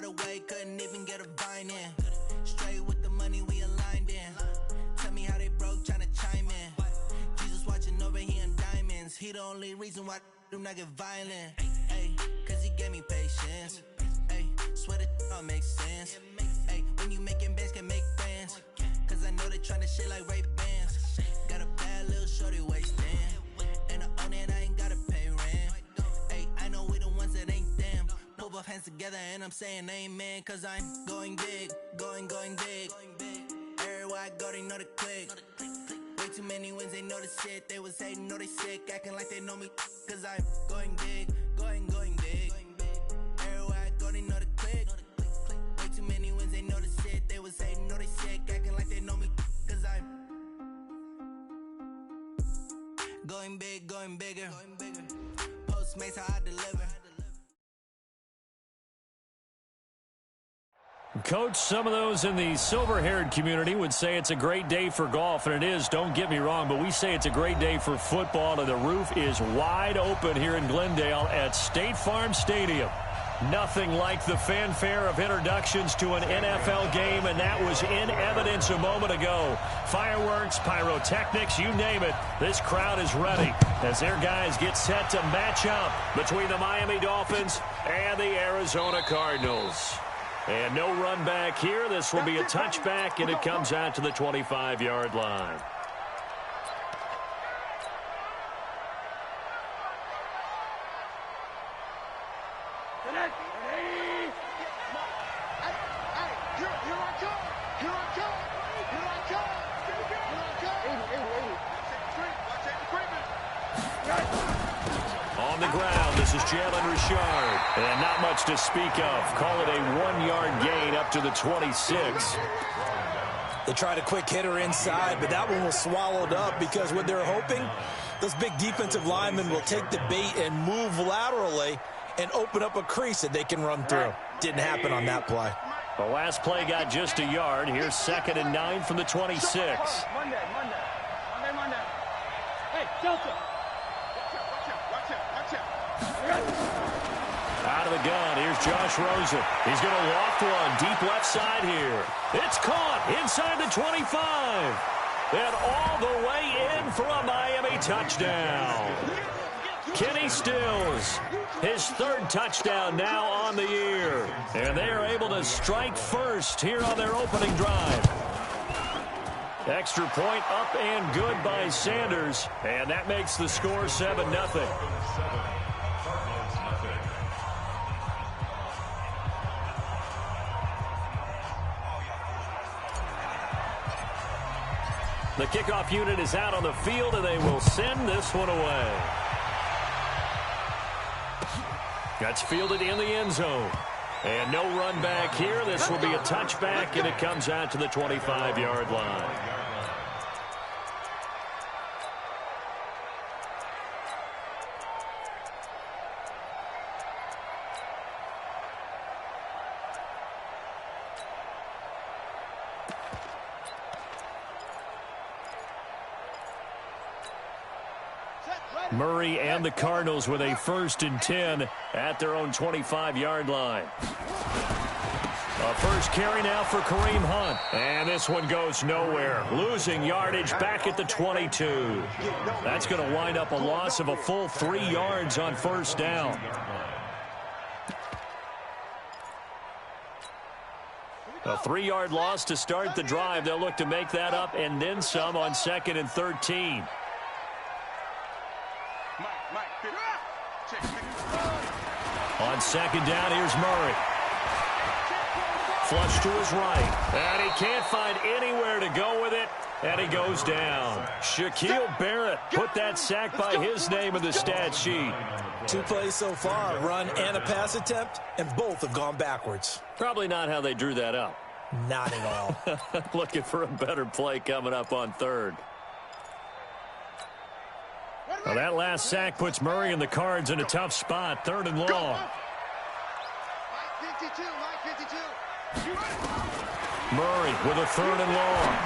right away, couldn't even get a vine in. Straight with the money we aligned in. Tell me how they broke, tryna chime in. Jesus watching over, he in diamonds. He the only reason why do not get violent. Ay, cause he gave me patience. Ay, swear that all makes sense. Ay, when you making bands, can make friends. Cause I know they tryna shit like Ray-Bans. Got a bad little shorty wasting. And I own it, I ain't gotta pay rent. Ay, I know we the ones that ain't them. Put both hands together and I'm saying amen. Cause I'm going big, going big. Everywhere I go, they know the click. Way too many wins, they know the shit. They was hating, know they sick, acting like they know me. Cause I'm going big, going big. Everywhere I go, they know the click. Way too many wins, they know the shit. They was hating, know they sick, acting like they know me. Cause I'm going big, going bigger. Postmates, how I deliver. Coach, some of those in the silver-haired community would say it's a great day for golf, and it is, don't get me wrong, but we say it's a great day for football, and the roof is wide open here in Glendale at State Farm Stadium. Nothing like the fanfare of introductions to an NFL game, and that was in evidence a moment ago. Fireworks, pyrotechnics, you name it, this crowd is ready as their guys get set to match up between the Miami Dolphins and the Arizona Cardinals. And no run back here. This will be a touchback, and it comes out to the 25-yard line. On the ground, this is Jalen Richard. And not much to speak of. Call it a 1-yard gain up to the 26. They tried a quick hitter inside, but that one was swallowed up because what they're hoping, those big defensive linemen will take the bait and move laterally and open up a crease that they can run through. Didn't happen on that play. The last play got just a yard. Here's 2nd and 9 from the 26. Monday. Hey, Delta. Out of the gun, here's Josh Rosen. He's going to loft one deep left side here. It's caught inside the 25. And all the way in for a Miami touchdown. Kenny Stills, his 3rd touchdown now on the year. And they are able to strike first here on their opening drive. Extra point up and good by Sanders. And that makes the score 7-0. The kickoff unit is out on the field, and they will send this one away. That's fielded in the end zone. And no run back here. This will be a touchback, and it comes out to the 25-yard line. Murray and the Cardinals with a 1st and 10 at their own 25-yard line. A first carry now for Kareem Hunt. And this one goes nowhere. Losing yardage back at the 22. That's going to wind up a loss of a full 3 yards on 1st down. A 3-yard loss to start the drive. They'll look to make that up and then some on 2nd and 13. On 2nd down, here's Murray. Flush to his right. And he can't find anywhere to go with it. And he goes down. Shaquille Barrett put that sack by his name in the stat sheet. 2 plays so far, a run and a pass attempt, and both have gone backwards. Probably not how they drew that up. Not at all. Looking for a better play coming up on 3rd. Well, that last sack puts Murray and the Cards in a tough spot. 3rd and long. Murray with a 3rd and long.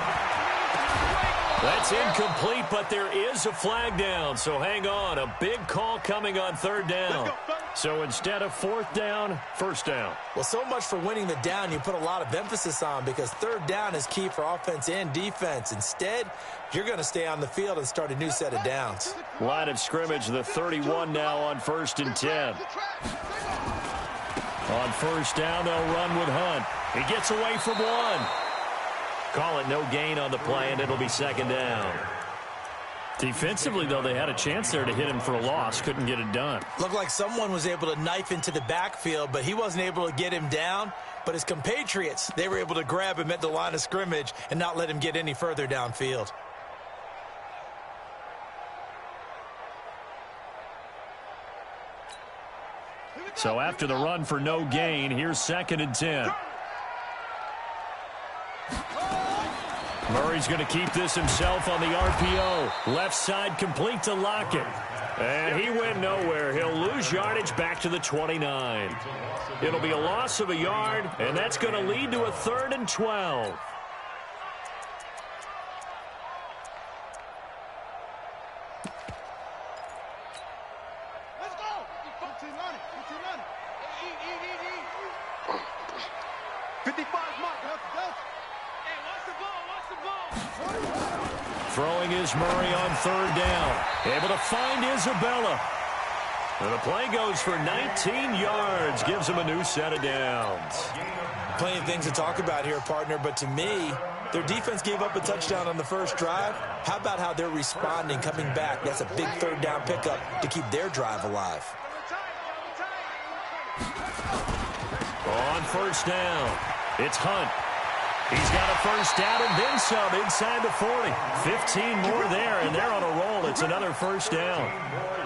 That's incomplete, but there is a flag down, so hang on. A big call coming on third down. So instead of fourth down, first down. Well, so much for winning the down you put a lot of emphasis on, because third down is key for offense and defense. Instead, you're going to stay on the field and start a new set of downs. Line of scrimmage, the 31 now on 1st and 10. On first down, they'll run with Hunt. He gets away from one. Call it no gain on the play, and it'll be second down. Defensively, though, they had a chance there to hit him for a loss. Couldn't get it done. Looked like someone was able to knife into the backfield, but he wasn't able to get him down. But his compatriots, they were able to grab him at the line of scrimmage and not let him get any further downfield. So after the run for no gain, here's 2nd and 10. Murray's going to keep this himself on the RPO. Left side complete to Lockett. And he went nowhere. He'll lose yardage back to the 29. It'll be a loss of a yard, and that's going to lead to a 3rd and 12. Let's go. 55 mark. Let's Throwing is Murray on third down. Able to find Isabella. And the play goes for 19 yards. Gives him a new set of downs. Plenty of things to talk about here, partner, but to me, their defense gave up a touchdown on the first drive. How about how they're responding, coming back? That's a big third down pickup to keep their drive alive. On first down, it's Hunt. He's got a first down and then some inside the 40. 15 more there, and they're on a roll. It's another first down.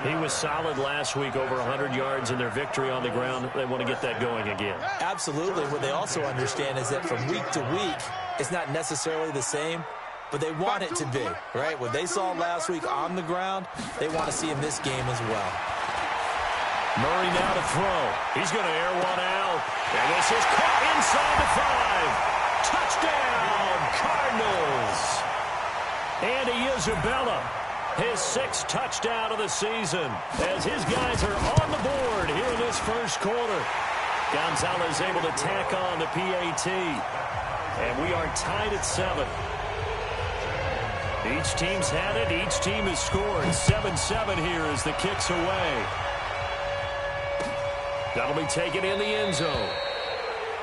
He was solid last week, over 100 yards in their victory on the ground. They want to get that going again. Absolutely. What they also understand is that from week to week, it's not necessarily the same, but they want it to be, right? What they saw last week on the ground, they want to see in this game as well. Murray now to throw. He's going to air one out. And this is caught inside the 5. Touchdown, Cardinals. Andy Isabella, his 6th touchdown of the season, as his guys are on the board here in this first quarter. Gonzalez able to tack on the PAT. And we are tied at 7. Each team's had it. Each team has scored. 7-7 here as the kick's away. That'll be taken in the end zone.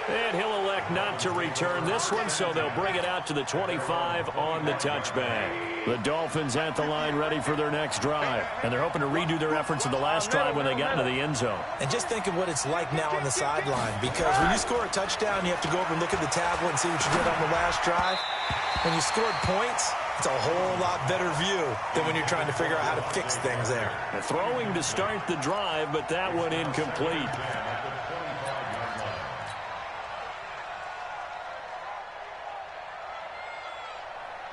And he'll elect not to return this one, so they'll bring it out to the 25 on the touchback. The Dolphins at the line ready for their next drive. And they're hoping to redo their efforts in the last drive when they got into the end zone. And just think of what it's like now on the sideline, because when you score a touchdown, you have to go over and look at the tablet and see what you did on the last drive. When you scored points, it's a whole lot better view than when you're trying to figure out how to fix things there. And throwing to start the drive, but that one incomplete.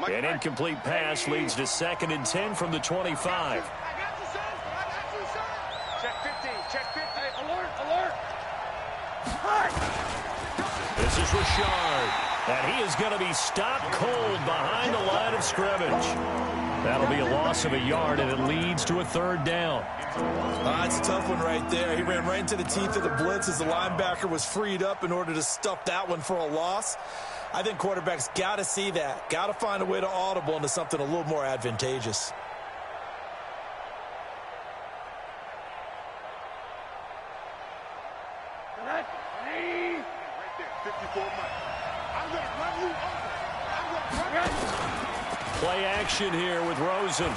An incomplete pass leads to 2nd and 10 from the 25. I got you, son. Check 15. Check 15. Alert. This is Richard. And he is going to be stopped cold behind the line of scrimmage. That'll be a loss of a yard, and it leads to a 3rd down. It's a tough one right there. He ran right into the teeth of the blitz as the linebacker was freed up in order to stuff that one for a loss. I think quarterbacks got to see that. Got to find a way to audible into something a little more advantageous. Right there, 54 miles. I'm going to run you over. Play action here with Rosen.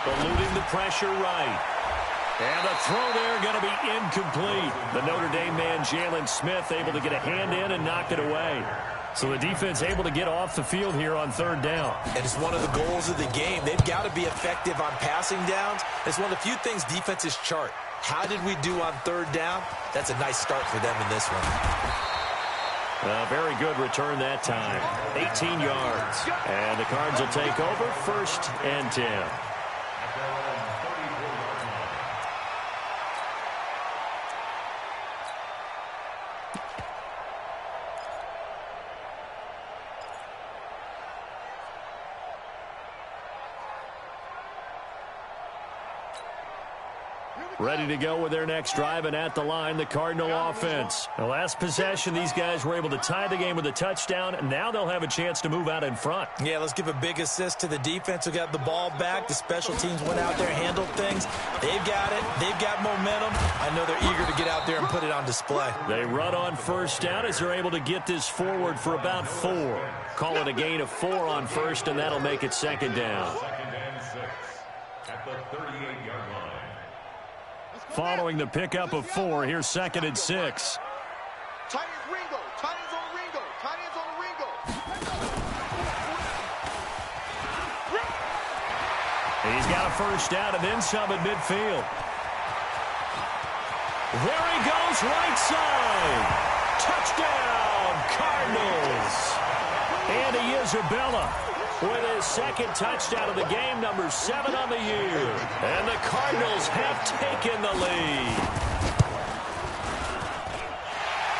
Eluding the pressure right. And the throw there going to be incomplete. The Notre Dame man, Jalen Smith, able to get a hand in and knock it away. So the defense able to get off the field here on 3rd down. And it's one of the goals of the game. They've got to be effective on passing downs. It's one of the few things defenses chart. How did we do on 3rd down? That's a nice start for them in this one. Very good return that time. 18 yards. And the Cards will take over 1st and 10. Ready to go with their next drive, and at the line, the Cardinal offense. The last possession, these guys were able to tie the game with a touchdown, and now they'll have a chance to move out in front. Yeah, let's give a big assist to the defense who got the ball back. The special teams went out there, handled things. They've got it. They've got momentum. I know they're eager to get out there and put it on display. They run on first down as they're able to get this forward for about 4. Call it a gain of 4 on first, and that'll make it second down. Second and 6 at the 38-yard line. Following the pickup of 4, here's second and 6. Tight ends Ringo. Tight ends on Ringo. Tight ends on Ringo. He's got a first down and then some at midfield. There he goes, right side. Touchdown, Cardinals. Andy Isabella with his second touchdown of the game, number 7 on the year. And the Cardinals have taken the lead.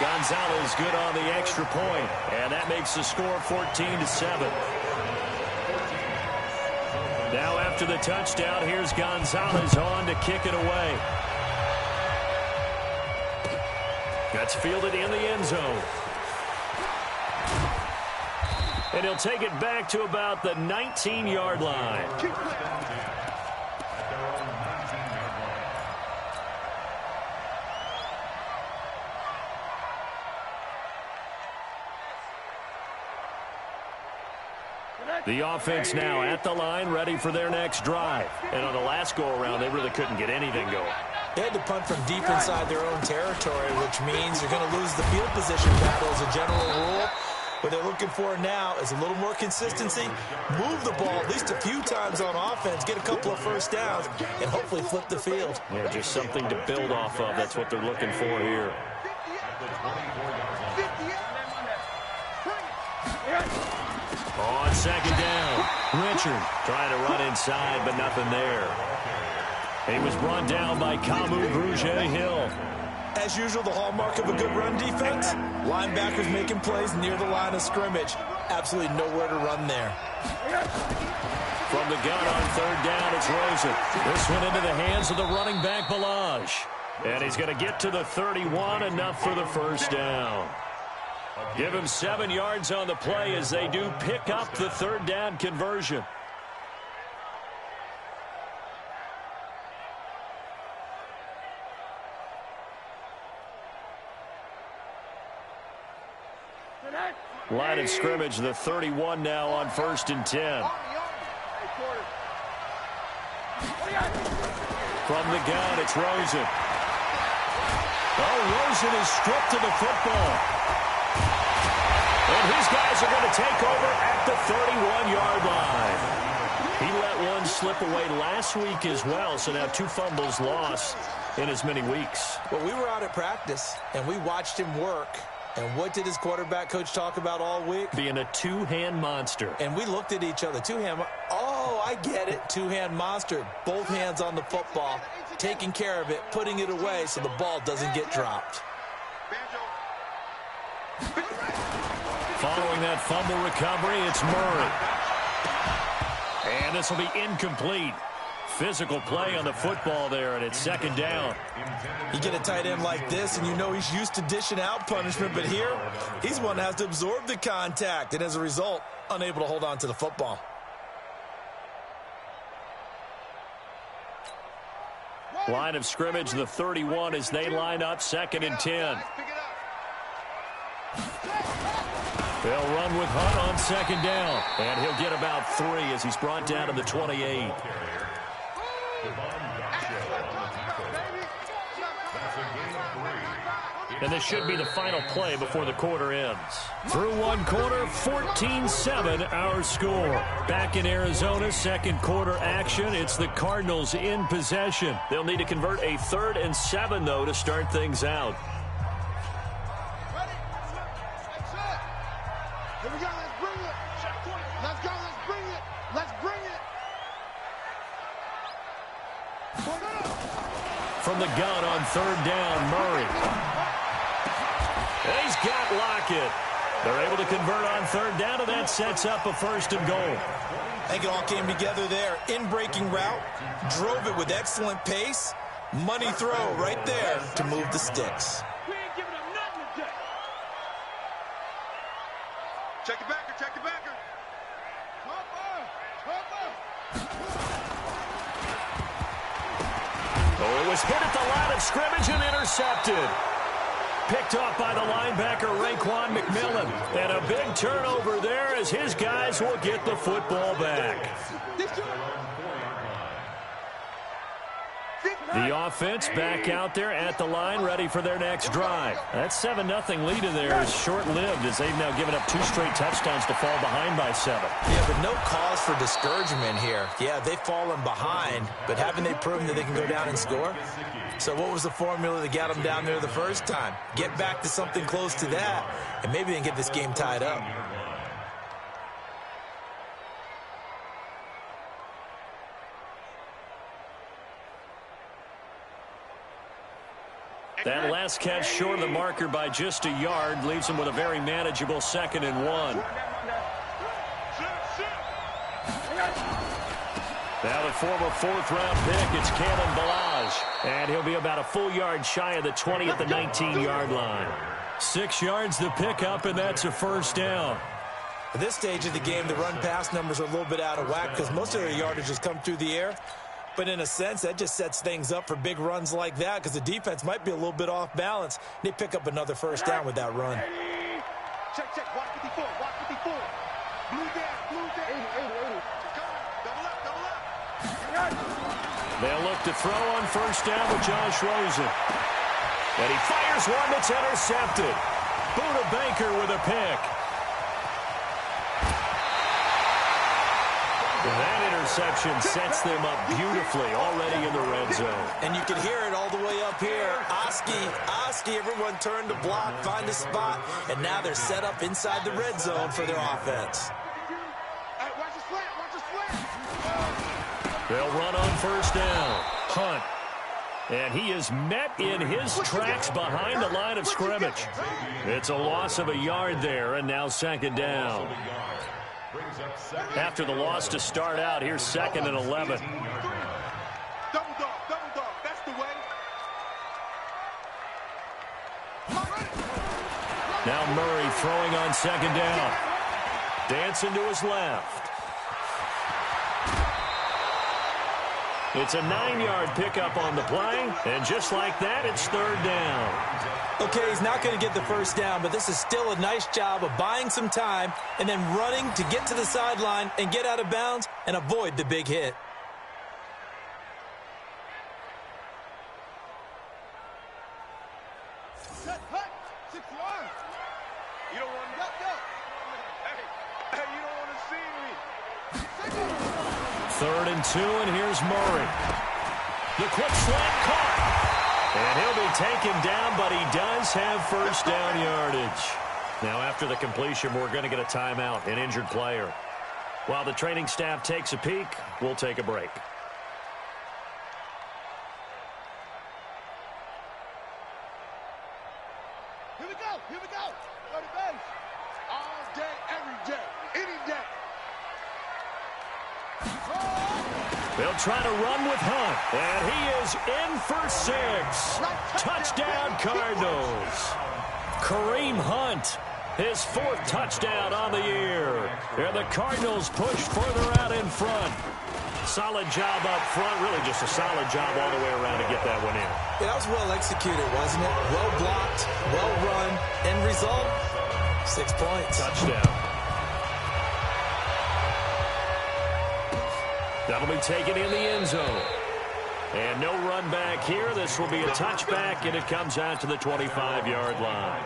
Gonzalez good on the extra point, and that makes the score 14-7. Now after the touchdown, here's Gonzalez on to kick it away. That's fielded in the end zone. And he'll take it back to about the 19-yard line. The offense now at the line, ready for their next drive. And on the last go-around, they really couldn't get anything going. They had to punt from deep inside their own territory, which means you're going to lose the field position battle as a general rule. What they're looking for now is a little more consistency, move the ball at least a few times on offense, get a couple of first downs, and hopefully flip the field. Yeah, just something to build off of. That's what they're looking for here. On second down, Richard trying to run inside, but nothing there. He was brought down by Kamu Grugier-Hill. As usual, the hallmark of a good run defense, linebackers making plays near the line of scrimmage. Absolutely nowhere to run there. From the gun on third down, it's Rosen. This one into the hands of the running back, Balaj. And he's going to get to the 31, enough for the first down. Give him 7 yards on the play as they do pick up the third down conversion. Line of scrimmage, the 31 now on 1st and 10. From the gun, it's Rosen. Oh, Rosen is stripped to the football. And his guys are going to take over at the 31-yard line. He let one slip away last week as well, so now 2 fumbles lost in as many weeks. Well, we were out at practice, and we watched him work. And what did his quarterback coach talk about all week? Being a two-hand monster. And we looked at each other. Oh, I get it. Two-hand monster. Both hands on the football, taking care of it, putting it away so the ball doesn't get dropped. Following that fumble recovery, it's Murray. And this will be incomplete. Physical play on the football there, and it's second down. You get a tight end like this, and you know he's used to dishing out punishment, but here, he's one that has to absorb the contact, and as a result, unable to hold on to the football. Line of scrimmage, the 31, as they line up 2nd and 10. They'll run with Hunt on 2nd down, and he'll get about 3 as he's brought down to the 28. And this should be the final play before the quarter ends. Through one quarter, 14-7 our score. Back in Arizona, second quarter action. It's the Cardinals in possession. They'll need to convert a 3rd and 7, though, to start things out. Here we go, let's bring it. Let's go, let's bring it. Let's bring it. From the gun on 3rd down, Murray. And he's got Lockett. They're able to convert on 3rd down, and that sets up a 1st and goal. I think it all came together there. In-breaking route, drove it with excellent pace. Money throw right there to move the sticks. We ain't giving up nothing today. Check the backer, check the backer. Oh, it was hit at the line of scrimmage and intercepted. Picked off by the linebacker, Raekwon McMillan. And a big turnover there as his guys will get the football back. The offense back out there at the line, ready for their next drive. That 7-0 lead in there is short-lived as they've now given up 2 straight touchdowns to fall behind by 7. Yeah, but no cause for discouragement here. Yeah, they've fallen behind, but haven't they proven that they can go down and score? So what was the formula that got them down there the first time? Get back to something close to that, and maybe they can get this game tied up. That last catch short of the marker by just a yard leaves him with a very manageable 2nd and 1. Now the former 4th-round pick, it's Kalen Ballage. And he'll be about a full yard shy of the 20 at the 19-yard line. 6 yards the pickup, and that's a first down. At this stage of the game, the run-pass numbers are a little bit out of whack because most of their yardage has come through the air. But in a sense, that just sets things up for big runs like that because the defense might be a little bit off balance. They pick up another first down with that run. Check, check. Watch 54. Watch 54. Blue down. Blue down. 80. Double up. Double up. They'll look to throw on first down with Josh Rosen. And he fires one that's intercepted. Buda Baker with a pick. That interception sets them up beautifully already in the red zone. And you can hear it all the way up here. Oski, everyone turned to block, find a spot, and now they're set up inside the red zone for their offense. Hey, watch the slant. Watch the slant. They'll run on first down. Hunt. And he is met in his tracks behind the line of scrimmage. It's a loss of a yard there, and now 2nd down. After the loss to start out, here's 2nd and 11. Double dog. That's the way. Now Murray throwing on 2nd down. Dancing to his left. It's a 9-yard pickup on the play, and just like that, it's 3rd down. Okay, he's not going to get the first down, but this is still a nice job of buying some time and then running to get to the sideline and get out of bounds and avoid the big hit. You don't want to. Hey, you don't want to see me. 3rd and 2, and here's Murray. The quick slant caught. And he'll be taken down, but he does have first down yardage. Now, after the completion, we're going to get a timeout, an injured player. While the training staff takes a peek, we'll take a break. Here we go. Go to base. All day, every day, any day. They'll try to run with Hunt, and he is in for 6. Touchdown, Cardinals. Kareem Hunt, his 4th touchdown on the year. And the Cardinals push further out in front. Solid job up front, really just a solid job all the way around to get that one in. Yeah, that was well executed, wasn't it? Well blocked, well run. End result, 6 points. Touchdown. That'll be taken in the end zone. And no run back here. This will be a touchback, and it comes out to the 25-yard line.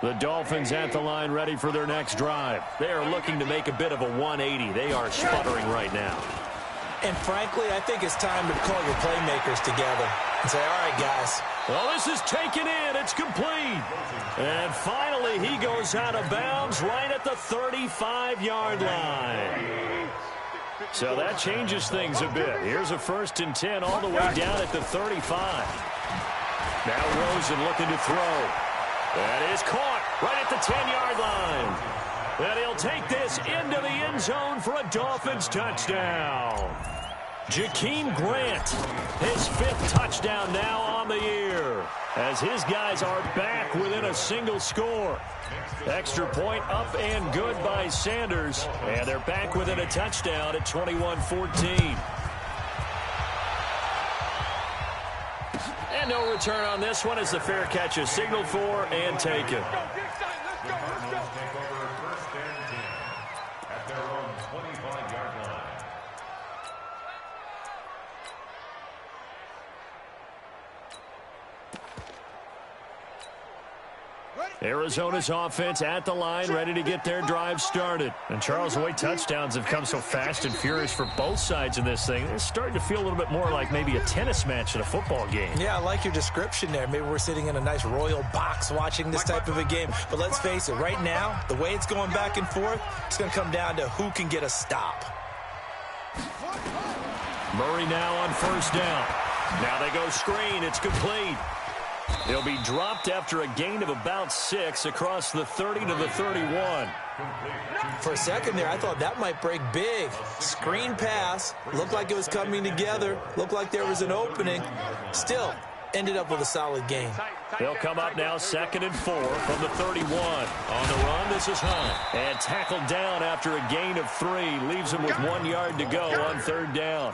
The Dolphins at the line ready for their next drive. They are looking to make a bit of a 180. They are sputtering right now. And frankly, I think it's time to call your playmakers together and say, all right, guys. Well, this is taken in. It's complete. And finally, he goes out of bounds right at the 35-yard line. So that changes things a bit. Here's a 1st and 10 all the way down at the 35. Now Rosen looking to throw. That is caught right at the 10-yard line. And he'll take this into the end zone for a Dolphins touchdown. Jakeem Grant, his 5th touchdown now on the year, as his guys are back within a single score. Extra point up and good by Sanders, and they're back within a touchdown at 21-14. And no return on this one as the fair catch is signaled for and taken. Arizona's offense at the line, ready to get their drive started. And Charles, the way touchdowns have come so fast and furious for both sides in this thing, it's starting to feel a little bit more like maybe a tennis match in a football game. Yeah, I like your description there. Maybe we're sitting in a nice royal box watching this type of a game. But let's face it, right now, the way it's going back and forth, it's going to come down to who can get a stop. Murray now on first down. Now they go screen. It's complete. He'll be dropped after a gain of about 6 across the 30 to the 31. For a second there, I thought that might break big. Screen pass. Looked like it was coming together. Looked like there was an opening. Still, ended up with a solid gain. They'll come up now 2nd and 4 from the 31. On the run, this is Hunt. And tackled down after a gain of 3. Leaves him with 1 yard to go on 3rd down.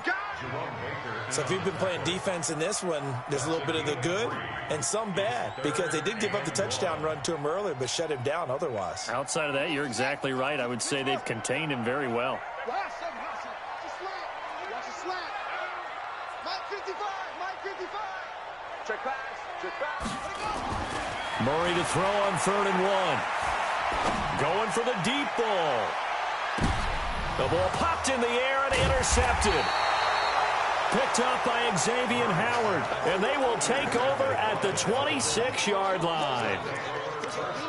So if you've been playing defense in this one, there's a little bit of the good and some bad, because they did give up the touchdown run to him earlier but shut him down otherwise. Outside of that, you're exactly right. I would say they've contained him very well. Murray to throw on 3rd and 1. Going for the deep ball. The ball popped in the air and intercepted. Picked up by Xavier Howard, and they will take over at the 26-yard line.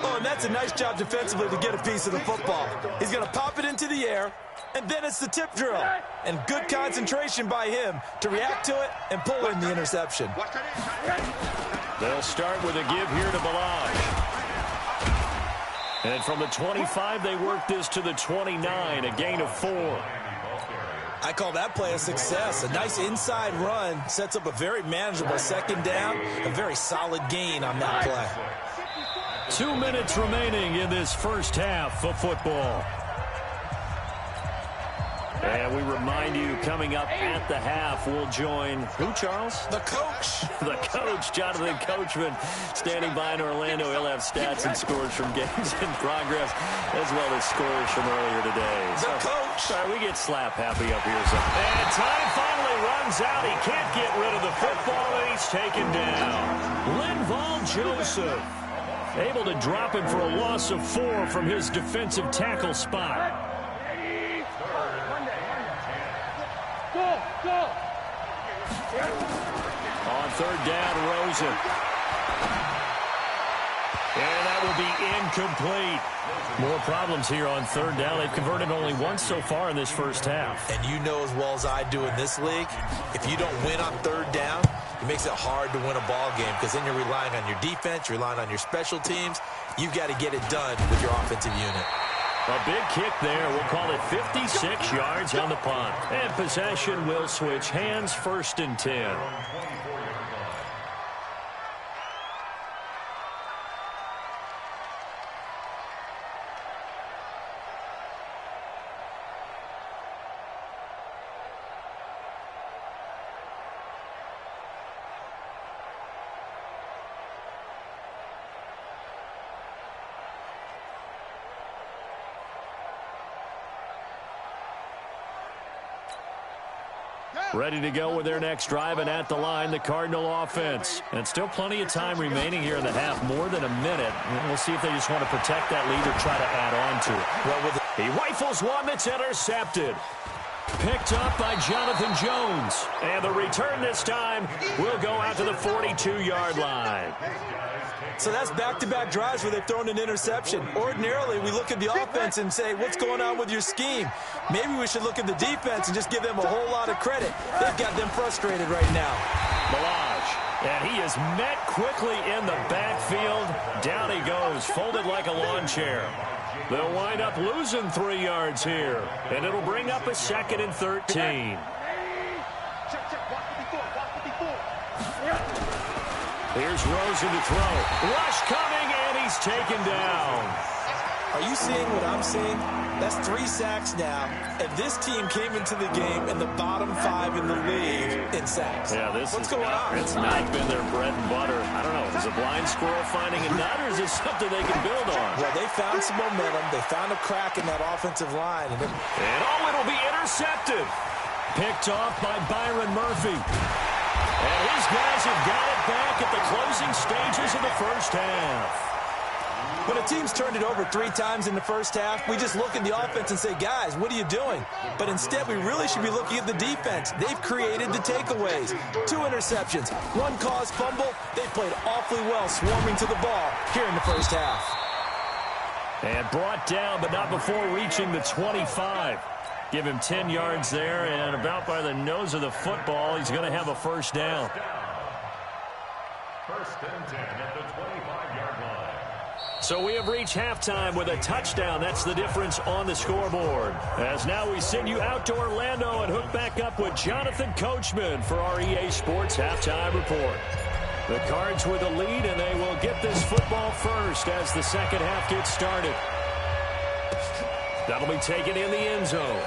Oh, and that's a nice job defensively to get a piece of the football. He's going to pop it into the air, and then it's the tip drill. And good concentration by him to react to it and pull in the interception. They'll start with a give here to Balaj. And from the 25, they work this to the 29, a gain of 4. I call that play a success. A nice inside run sets up a very manageable 2nd down, a very solid gain on that play. 2 minutes remaining in this first half of football. And we remind you, coming up at the half, we'll join who, Charles? The coach. The coach, Jonathan Coachman, standing by in Orlando. He'll have stats and scores from games in progress, as well as scores from earlier today. The coach. Sorry, we get slap happy up here. And time finally runs out. He can't get rid of the football, and he's taken down. Linval Joseph, able to drop him for a loss of 4 from his defensive tackle spot. On 3rd down, Rosen. And that will be incomplete. More problems here on 3rd down. They've converted only once so far in this first half. And you know as well as I do in this league, if you don't win on 3rd down, it makes it hard to win a ball game, because then you're relying on your defense, you're relying on your special teams. You've got to get it done with your offensive unit. A big kick there. We'll call it 56 yards on the punt. And possession will switch hands, 1st and 10. Ready to go with their next drive, and at the line, the Cardinal offense. And still plenty of time remaining here in the half, more than a minute. We'll see if they just want to protect that lead or try to add on to it. Well, he rifles one that's intercepted. Picked up by Jonathan Jones. And the return this time will go out to the 42-yard line. So that's back-to-back drives where they've thrown an interception. Ordinarily, we look at the offense and say, what's going on with your scheme? Maybe we should look at the defense and just give them a whole lot of credit. They've got them frustrated right now. Balaj, and he is met quickly in the backfield. Down he goes, folded like a lawn chair. They'll wind up losing 3 yards here, and it'll bring up a 2nd and 13. Here's Rosen to throw. Rush coming, and he's taken down. Are you seeing what I'm seeing? That's 3 sacks now, and this team came into the game in the bottom 5 in the league in sacks. Yeah, What's going on? It's not been their bread and butter. I don't know. Is a blind squirrel finding a nut, or is it something they can build on? Well, they found some momentum. They found a crack in that offensive line. And it'll be intercepted. Picked off by Byron Murphy. And his guys have got it back at the closing stages of the first half. When a team's turned it over 3 times in the first half, we just look at the offense and say, guys, what are you doing? But instead, we really should be looking at the defense. They've created the takeaways. 2 interceptions, 1 caused fumble. They've played awfully well swarming to the ball here in the first half. And brought down, but not before reaching the 25. Give him 10 yards there, and about by the nose of the football, he's going to have a first down. First and 10 at the 25-yard line. So we have reached halftime with a touchdown. That's the difference on the scoreboard. As now we send you out to Orlando and hook back up with Jonathan Coachman for our EA Sports Halftime Report. The Cards with the lead, and they will get this football first as the second half gets started. That'll be taken in the end zone.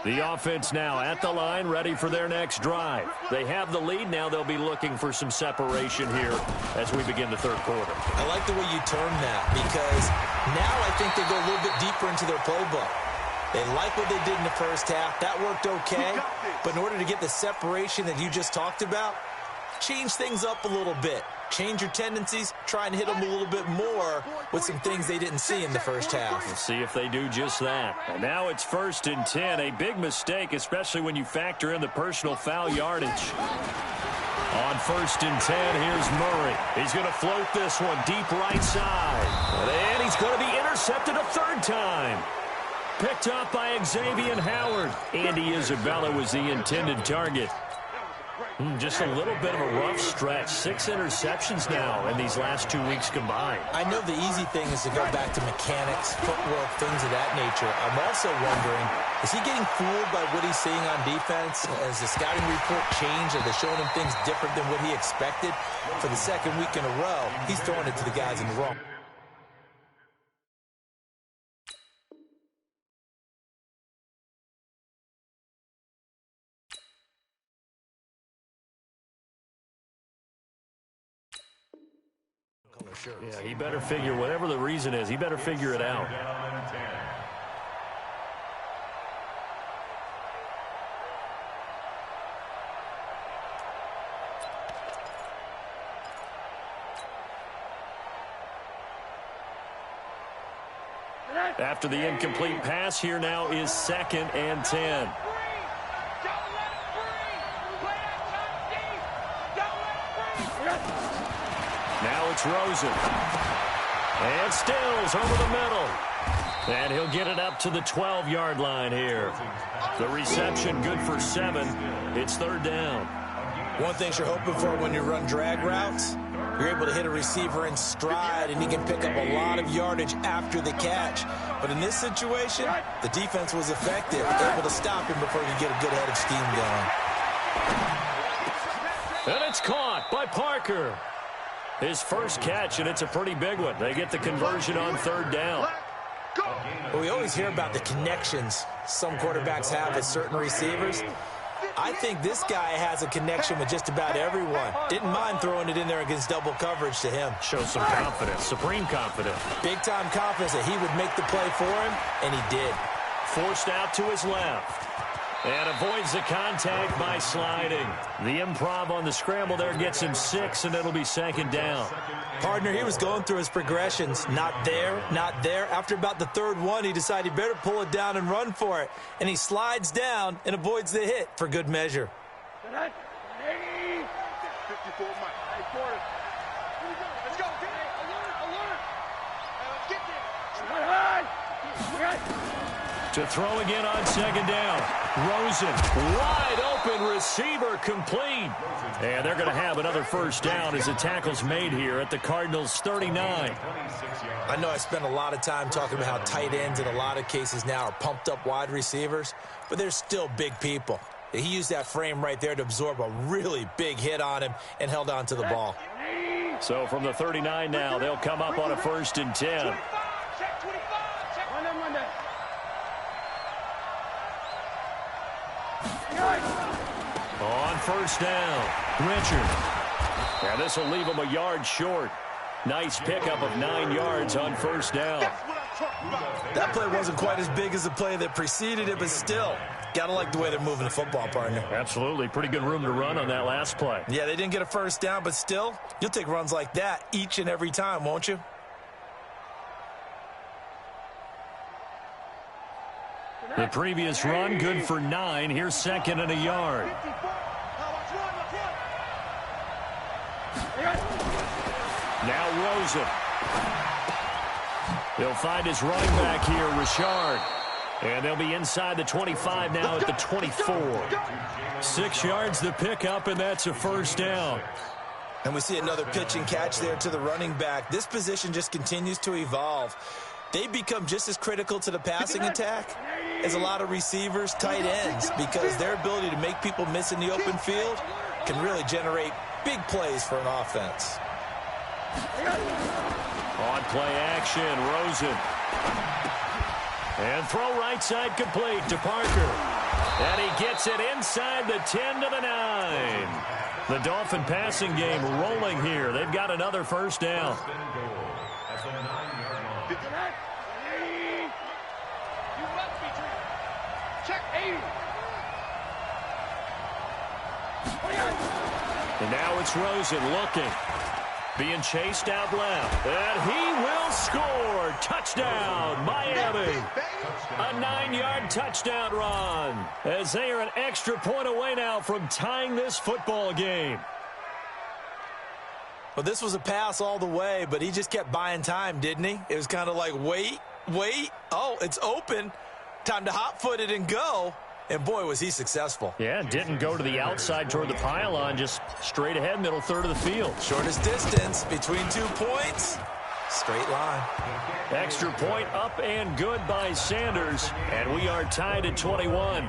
The offense now at the line, ready for their next drive. They have the lead. Now they'll be looking for some separation here as we begin the third quarter. I like the way you term that, because now I think they go a little bit deeper into their playbook. They like what they did in the first half. That worked okay. But in order to get the separation that you just talked about, change things up a little bit. Change your tendencies, try and hit them a little bit more with some things they didn't see in the first half. We'll see if they do just that. And now it's 1st and 10, a big mistake, especially when you factor in the personal foul yardage. On 1st and 10, here's Murray. He's going to float this one deep right side. And he's going to be intercepted a 3rd time. Picked up by Xavier Howard. Andy Isabella was the intended target. Just a little bit of a rough stretch. 6 interceptions now in these last 2 weeks combined. I know the easy thing is to go back to mechanics, footwork, things of that nature. I'm also wondering, is he getting fooled by what he's seeing on defense? Has the scouting report changed? Are they showing him things different than what he expected? For the 2nd week in a row, he's throwing it to the guys in the wrong. Yeah, he better figure, whatever the reason is, he better figure it out. After the incomplete pass, here now is 2nd and 10. Now it's Rosen. And Stills over the middle. And he'll get it up to the 12-yard line here. The reception good for 7. It's 3rd down. One thing you're hoping for when you run drag routes, you're able to hit a receiver in stride, and he can pick up a lot of yardage after the catch. But in this situation, the defense was effective, able to stop him before he could get a good head of steam going. And it's caught by Parker. His first catch, and it's a pretty big one. They get the conversion on 3rd down. Well, we always hear about the connections some quarterbacks have with certain receivers. I think this guy has a connection with just about everyone. Didn't mind throwing it in there against double coverage to him. Shows some confidence, supreme confidence. Big-time confidence that he would make the play for him, and he did. Forced out to his left. And avoids the contact by sliding. The improv on the scramble there gets him 6, and it'll be 2nd down. Partner, he was going through his progressions. Not there, not there. After about the 3rd one, he decided he better pull it down and run for it. And he slides down and avoids the hit for good measure. before Mike. Hey, quarter. Here we go. Let's go. Get it. Alert. Let's get there. To throw again on second down. Rosen, wide open receiver, complete. And they're going to have another first down as the tackle's made here at the Cardinals' 39. I know I spent a lot of time talking about how tight ends in a lot of cases now are pumped up wide receivers, but they're still big people. He used that frame right there to absorb a really big hit on him and held on to the ball. So from the 39 now, they'll come up on a 1st and 10. 25. Check 25. Check. Run that. On first down, Richard. And this will leave him a yard short. Nice pickup of 9 yards on first down. That's what I'm talking about. That play wasn't quite as big as the play that preceded it, but still, got to like the way they're moving the football, partner. Absolutely. Pretty good room to run on that last play. Yeah, they didn't get a first down, but still, you'll take runs like that each and every time, won't you? The previous run, good for 9. Here's 2nd and a yard. Now Rosen. He'll find his running back here, Richard. And they'll be inside the 25 now at the 24. 6 yards the pickup, and that's a first down. And we see another pitch and catch there to the running back. This position just continues to evolve. They become just as critical to the passing attack as a lot of receivers, tight ends, because their ability to make people miss in the open field can really generate big plays for an offense. On play action, Rosen. And throw right side complete to Parker. And he gets it inside the 10 to the 9. The Dolphin passing game rolling here. They've got another first down. Check 80. And now it's Rosen looking. Being chased out left. And he will score. Touchdown, Miami. A 9-yard touchdown run. As they are an extra point away now from tying this football game. Well, this was a pass all the way, but he just kept buying time, didn't he? It was kind of like, wait. Oh, it's open. Time to hot-foot it and go. And, boy, was he successful. Yeah, didn't go to the outside toward the pylon, just straight ahead, middle third of the field. Shortest distance between 2 points, straight line. Extra point up and good by Sanders, and we are tied at 21.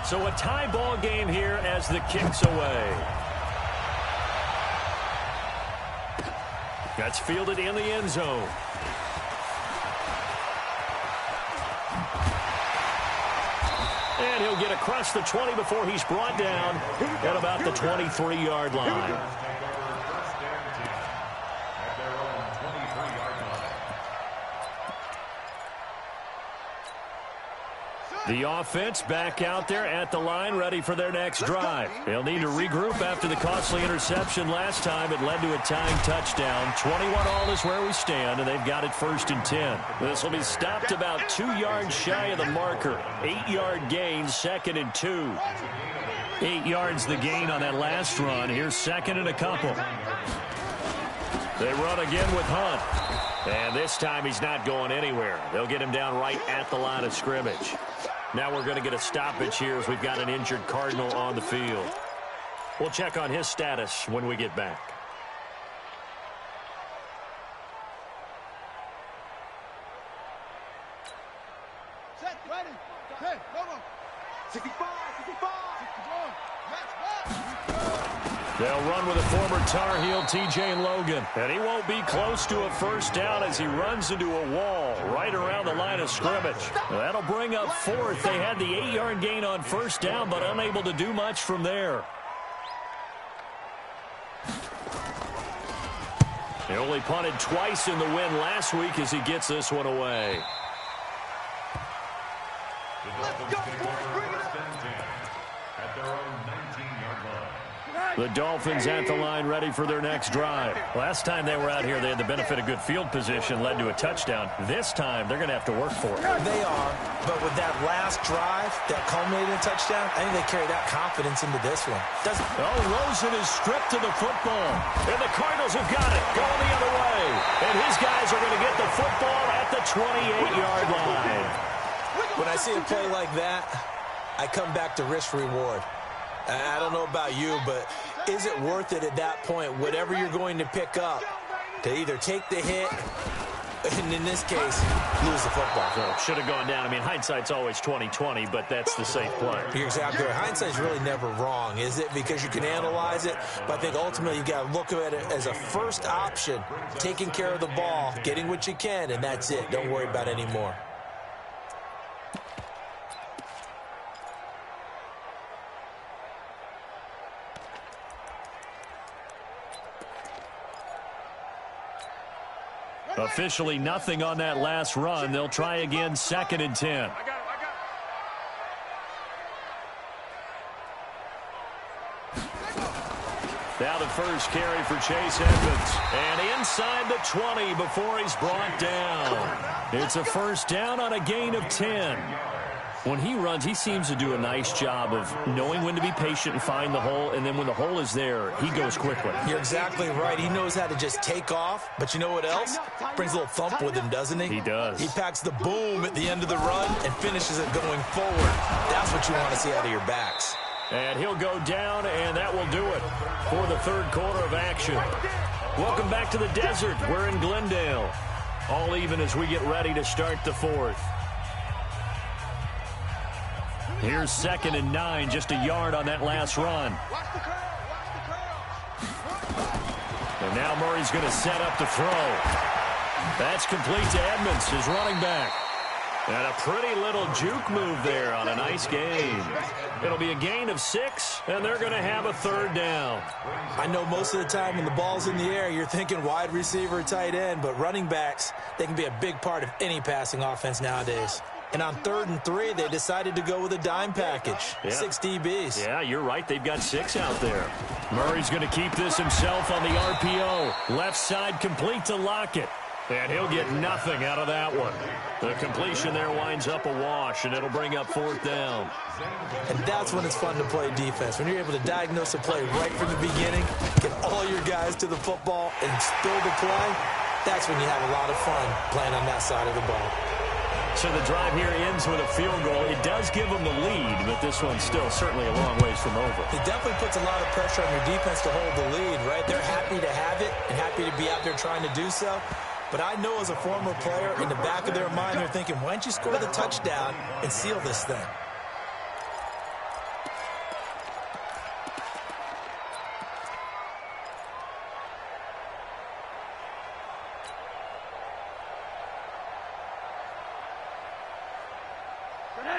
So a tie ball game here as the kick's away. That's fielded in the end zone. And he'll get across the 20 before he's brought down at about the 23-yard line. The offense back out there at the line, ready for their next drive. They'll need to regroup after the costly interception last time. It led to a tying touchdown. 21 all is where we stand, and they've got it 1st and 10. This will be stopped about 2 yards shy of the marker. 8-yard gain, 2nd and 2. 8 yards the gain on that last run. Here's 2nd and a couple. They run again with Hunt. And this time he's not going anywhere. They'll get him down right at the line of scrimmage. Now we're going to get a stoppage here as we've got an injured Cardinal on the field. We'll check on his status when we get back. Set, ready. Hey, come on. 65, 65. 61. They'll run with a former Tar Heel, T.J. Logan. And he won't be close to a first down as he runs into a wall right around the line of scrimmage. That'll bring up 4th. They had the 8-yard gain on first down, but unable to do much from there. He only punted twice in the win last week as he gets this one away. Let's go, boys. Bring it up. At their own 19-yard line. The Dolphins at the line, ready for their next drive. Last time they were out here, they had the benefit of good field position, led to a touchdown. This time, they're going to have to work for it. They are, but with that last drive that culminated in a touchdown, I think they carry that confidence into this one. Rosen is stripped to the football, and the Cardinals have got it, going the other way. And his guys are going to get the football at the 28-yard line. When I see a play like that, I come back to risk-reward. I don't know about you, but is it worth it at that point, whatever you're going to pick up, to either take the hit, and in this case, lose the football? So should have gone down. I mean, hindsight's always 20/20, but that's the safe play. You're exactly right. Hindsight's really never wrong, is it? Because you can analyze it, but I think ultimately you got to look at it as a first option, taking care of the ball, getting what you can, and that's it. Don't worry about any more. Officially nothing on that last run. They'll try again, 2nd and 10. Now the first carry for Chase Edmonds. And inside the 20 before he's brought down. It's a first down on a gain of 10. When he runs, he seems to do a nice job of knowing when to be patient and find the hole, and then when the hole is there, he goes quickly. You're exactly right. He knows how to just take off, but you know what else? Brings a little thump with him, doesn't he? He does. He packs the boom at the end of the run and finishes it going forward. That's what you want to see out of your backs. And he'll go down, and that will do it for the third quarter of action. Welcome back to the desert. We're in Glendale. All even as we get ready to start the fourth. Here's 2nd and 9, just a yard on that last run. And now Murray's going to set up to throw. That's complete to Edmonds, his running back. And a pretty little juke move there on a nice gain. It'll be a gain of 6, and they're going to have a third down. I know most of the time when the ball's in the air, you're thinking wide receiver, tight end, but running backs, they can be a big part of any passing offense nowadays. And on 3rd and 3, they decided to go with a dime package. Yeah. 6 DBs. Yeah, you're right. They've got 6 out there. Murray's going to keep this himself on the RPO. Left side complete to Lockett. And he'll get nothing out of that one. The completion there winds up a wash, and it'll bring up 4th down. And that's when it's fun to play defense. When you're able to diagnose a play right from the beginning, get all your guys to the football, and still to play, that's when you have a lot of fun playing on that side of the ball. So the drive here ends with a field goal. It does give them the lead, but this one's still certainly a long ways from over. It definitely puts a lot of pressure on your defense to hold the lead, right? They're happy to have it and happy to be out there trying to do so. But I know as a former player, in the back of their mind, they're thinking, why don't you score the touchdown and seal this thing?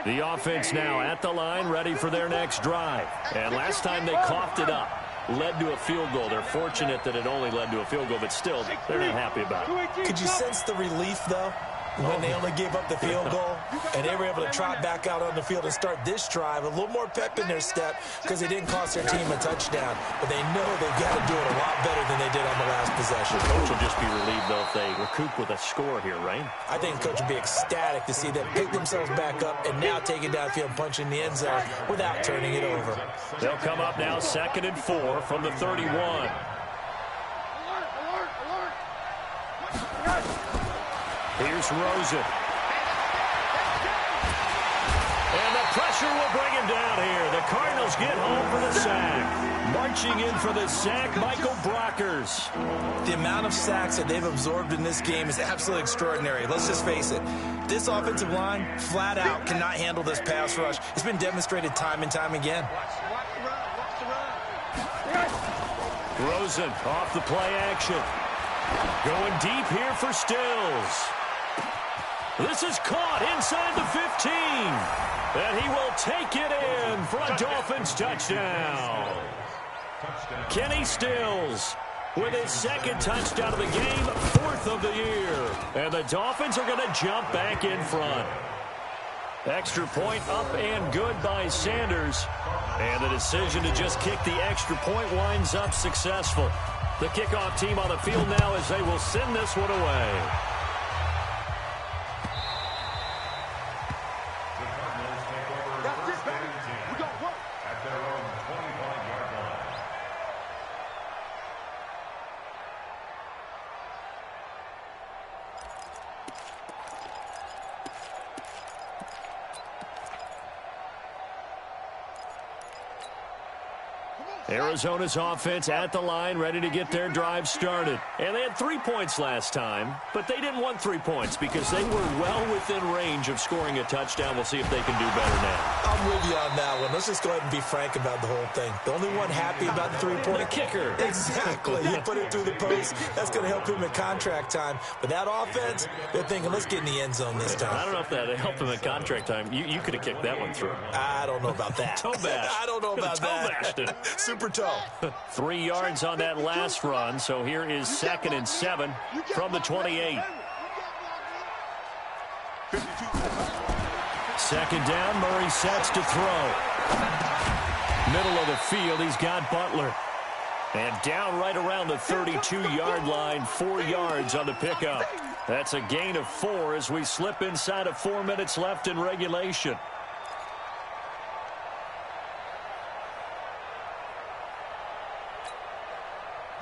The offense now at the line, ready for their next drive. And last time they coughed it up, led to a field goal. They're fortunate that it only led to a field goal, but still, they're not happy about it. Could you sense the relief, though, when they only gave up the field goal and they were able to trot back out on the field and start this drive? A little more pep in their step because they didn't cost their team a touchdown, but they know they've got to do it a lot better than they did on the last possession. Coach will just be relieved, though, if they recoup with a score here, right? I think Coach will be ecstatic to see them pick themselves back up and now take it downfield and punch in the end zone without turning it over. They'll come up now 2nd and 4 from the 31. Here's Rosen. And the pressure will bring him down here. The Cardinals get home for the sack. Marching in for the sack, Michael Brockers. The amount of sacks that they've absorbed in this game is absolutely extraordinary. Let's just face it. This offensive line, flat out, cannot handle this pass rush. It's been demonstrated time and time again. Rosen off the play action. Going deep here for Stills. This is caught inside the 15. And he will take it in for a Dolphins touchdown. Kenny Stills with his 2nd touchdown of the game, 4th of the year. And the Dolphins are going to jump back in front. Extra point up and good by Sanders. And the decision to just kick the extra point winds up successful. The kickoff team on the field now as they will send this one away. At their own 25-yard line. Arizona's offense at the line, ready to get their drive started. And they had 3 points last time, but they didn't want 3 points because they were well within range of scoring a touchdown. We'll see if they can do better now. I'm with you on that one. Let's just go ahead and be frank about the whole thing. The only one happy about the 3-point The kicker. Exactly. He put it through the post. That's going to help him in contract time. But that offense, they're thinking, let's get in the end zone this time. I don't know if that helped him in contract time. You could have kicked that one through. I don't know about that. Toe bash. I don't know about that. Toe bashed it. Super toe. 3 yards on that last run, so here is 2nd and 7 from the 28. 2nd down, Murray sets to throw. Middle of the field, he's got Butler. And down right around the 32-yard line, 4 yards on the pickup. That's a gain of 4 as we slip inside of 4 minutes left in regulation.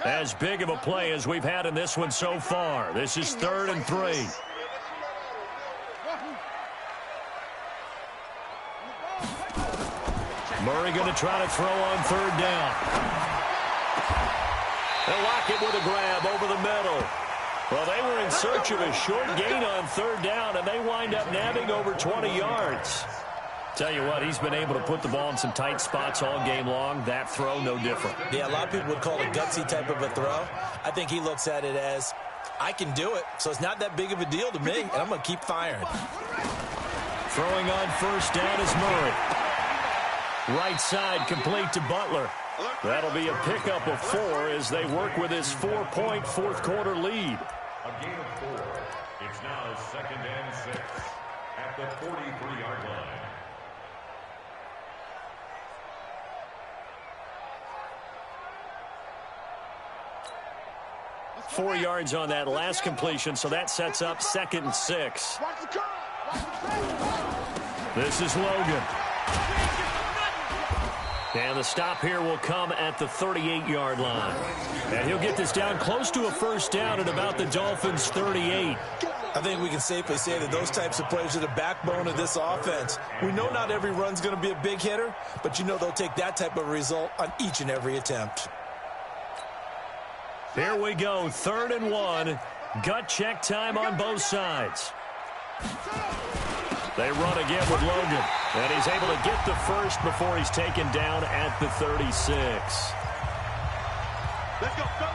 As big of a play as we've had in this one so far. This is 3rd and 3. Murray going to try to throw on 3rd down. They'll lock it with a grab over the middle. Well, they were in search of a short gain on 3rd down, and they wind up nabbing over 20 yards. Tell you what, he's been able to put the ball in some tight spots all game long. That throw, no different. Yeah, a lot of people would call it a gutsy type of a throw. I think he looks at it as, I can do it, so it's not that big of a deal to me, and I'm going to keep firing. Throwing on 1st down is Murray. Right side complete to Butler. That'll be a pickup of 4 as they work with his 4-point fourth-quarter lead. A gain of 4. It's now 2nd and 6 at the 43-yard line. 4 yards on that last completion, so that sets up 2nd and 6. This is Logan. And the stop here will come at the 38-yard line. And he'll get this down close to a 1st down at about the Dolphins' 38. I think we can safely say that those types of plays are the backbone of this offense. We know not every run's going to be a big hitter, but you know they'll take that type of result on each and every attempt. Here we go, 3rd and 1. Gut check time on both sides. They run again with Logan. And he's able to get the first before he's taken down at the 36. Let's go, go.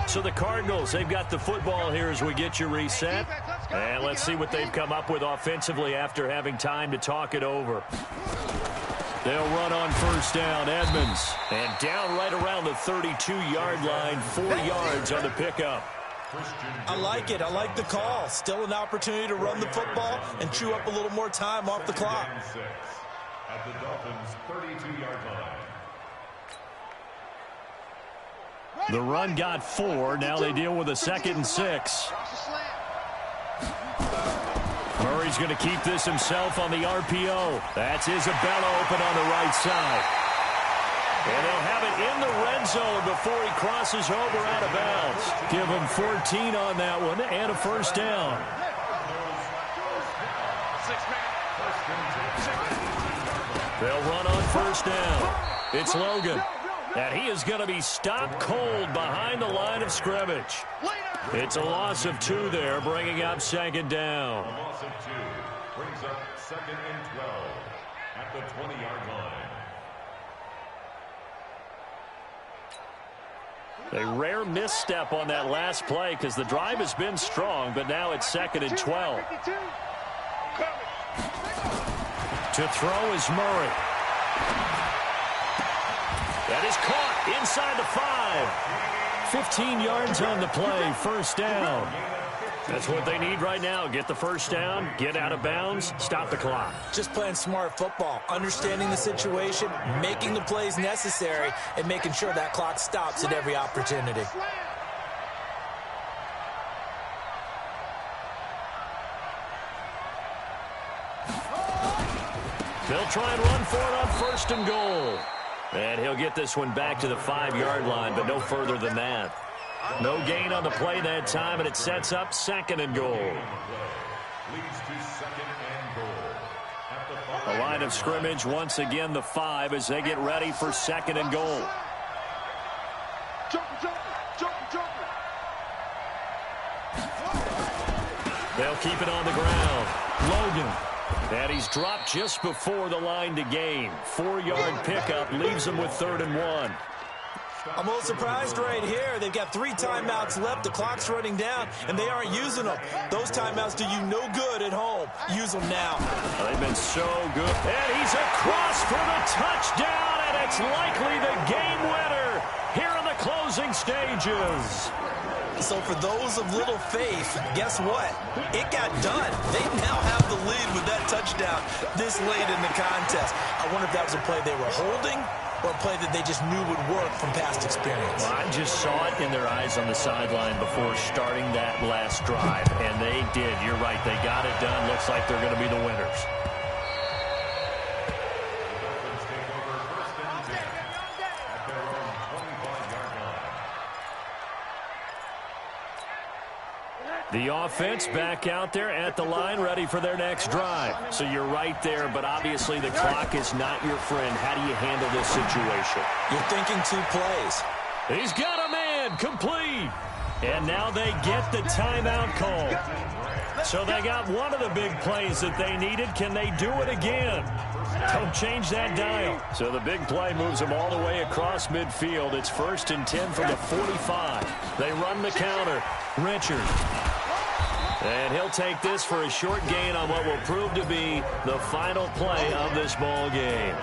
So the Cardinals, they've got the football here as we get you reset. And let's see what they've come up with offensively after having time to talk it over. They'll run on 1st down, Edmonds. And down right around the 32-yard line, 4 yards on the pickup. I like it. I like the call. Still an opportunity to run the football and chew up a little more time off the clock. At the Dolphins' 32-yard line. The run got 4. Now they deal with a 2nd and 6. Murray's going to keep this himself on the RPO. That's Isabella open on the right side. And they'll have it in the red zone before he crosses over out of bounds. Give him 14 on that one and a 1st down. They'll run on 1st down. It's Logan. And he is going to be stopped cold behind the line of scrimmage. It's a loss of 2 there, bringing up 2nd down. A loss of 2 brings up 2nd and 12 at the 20-yard line. A rare misstep on that last play because the drive has been strong, but now it's 2nd and 12. To throw is Murray. That is caught inside the 5. 15 yards on the play, first down. That's what they need right now. Get the first down, get out of bounds, stop the clock. Just playing smart football, understanding the situation, making the plays necessary, and making sure that clock stops at every opportunity. They'll try and run for it on first and goal. And he'll get this one back to the 5-yard line, but no further than that. No gain on the play that time, and it sets up second and goal. The line of scrimmage, once again, the 5 as they get ready for second and goal. They'll keep it on the ground. Logan. And he's dropped just before the line to gain. 4-yard pickup leaves him with 3rd and 1. I'm a little surprised right here. They've got 3 timeouts left. The clock's running down, and they aren't using them. Those timeouts do you no good at home. Use them now. They've been so good. And he's across for the touchdown, and it's likely the game winner here in the closing stages. So for those of little faith, guess what? It got done. They now have the lead with that touchdown this late in the contest. I wonder if that was a play they were holding or a play that they just knew would work from past experience. Well, I just saw it in their eyes on the sideline before starting that last drive, and they did. You're right. They got it done. Looks like they're going to be the winners. The offense back out there at the line, ready for their next drive. So you're right there, but obviously the clock is not your friend. How do you handle this situation? You're thinking 2 plays. He's got a man, complete. And now they get the timeout call. So they got one of the big plays that they needed. Can they do it again? Don't change that dial. So the big play moves them all the way across midfield. It's 1st and 10 from the 45. They run the counter. Richard. And he'll take this for a short gain on what will prove to be the final play of this ball game.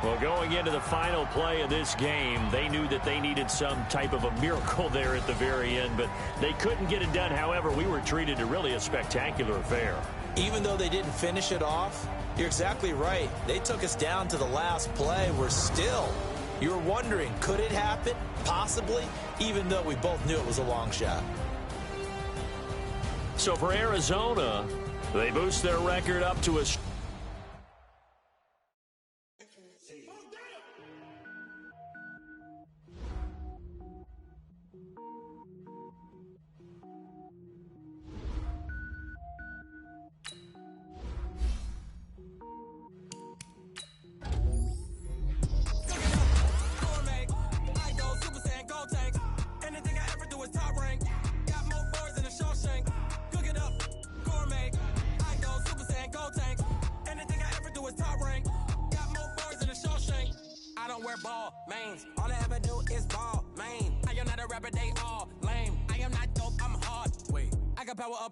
Well, going into the final play of this game, they knew that they needed some type of a miracle there at the very end, but they couldn't get it done. However, we were treated to really a spectacular affair. Even though they didn't finish it off, you're exactly right. They took us down to the last play. We're still, you're wondering, could it happen? Possibly, even though we both knew it was a long shot. So for Arizona, they boost their record up to a...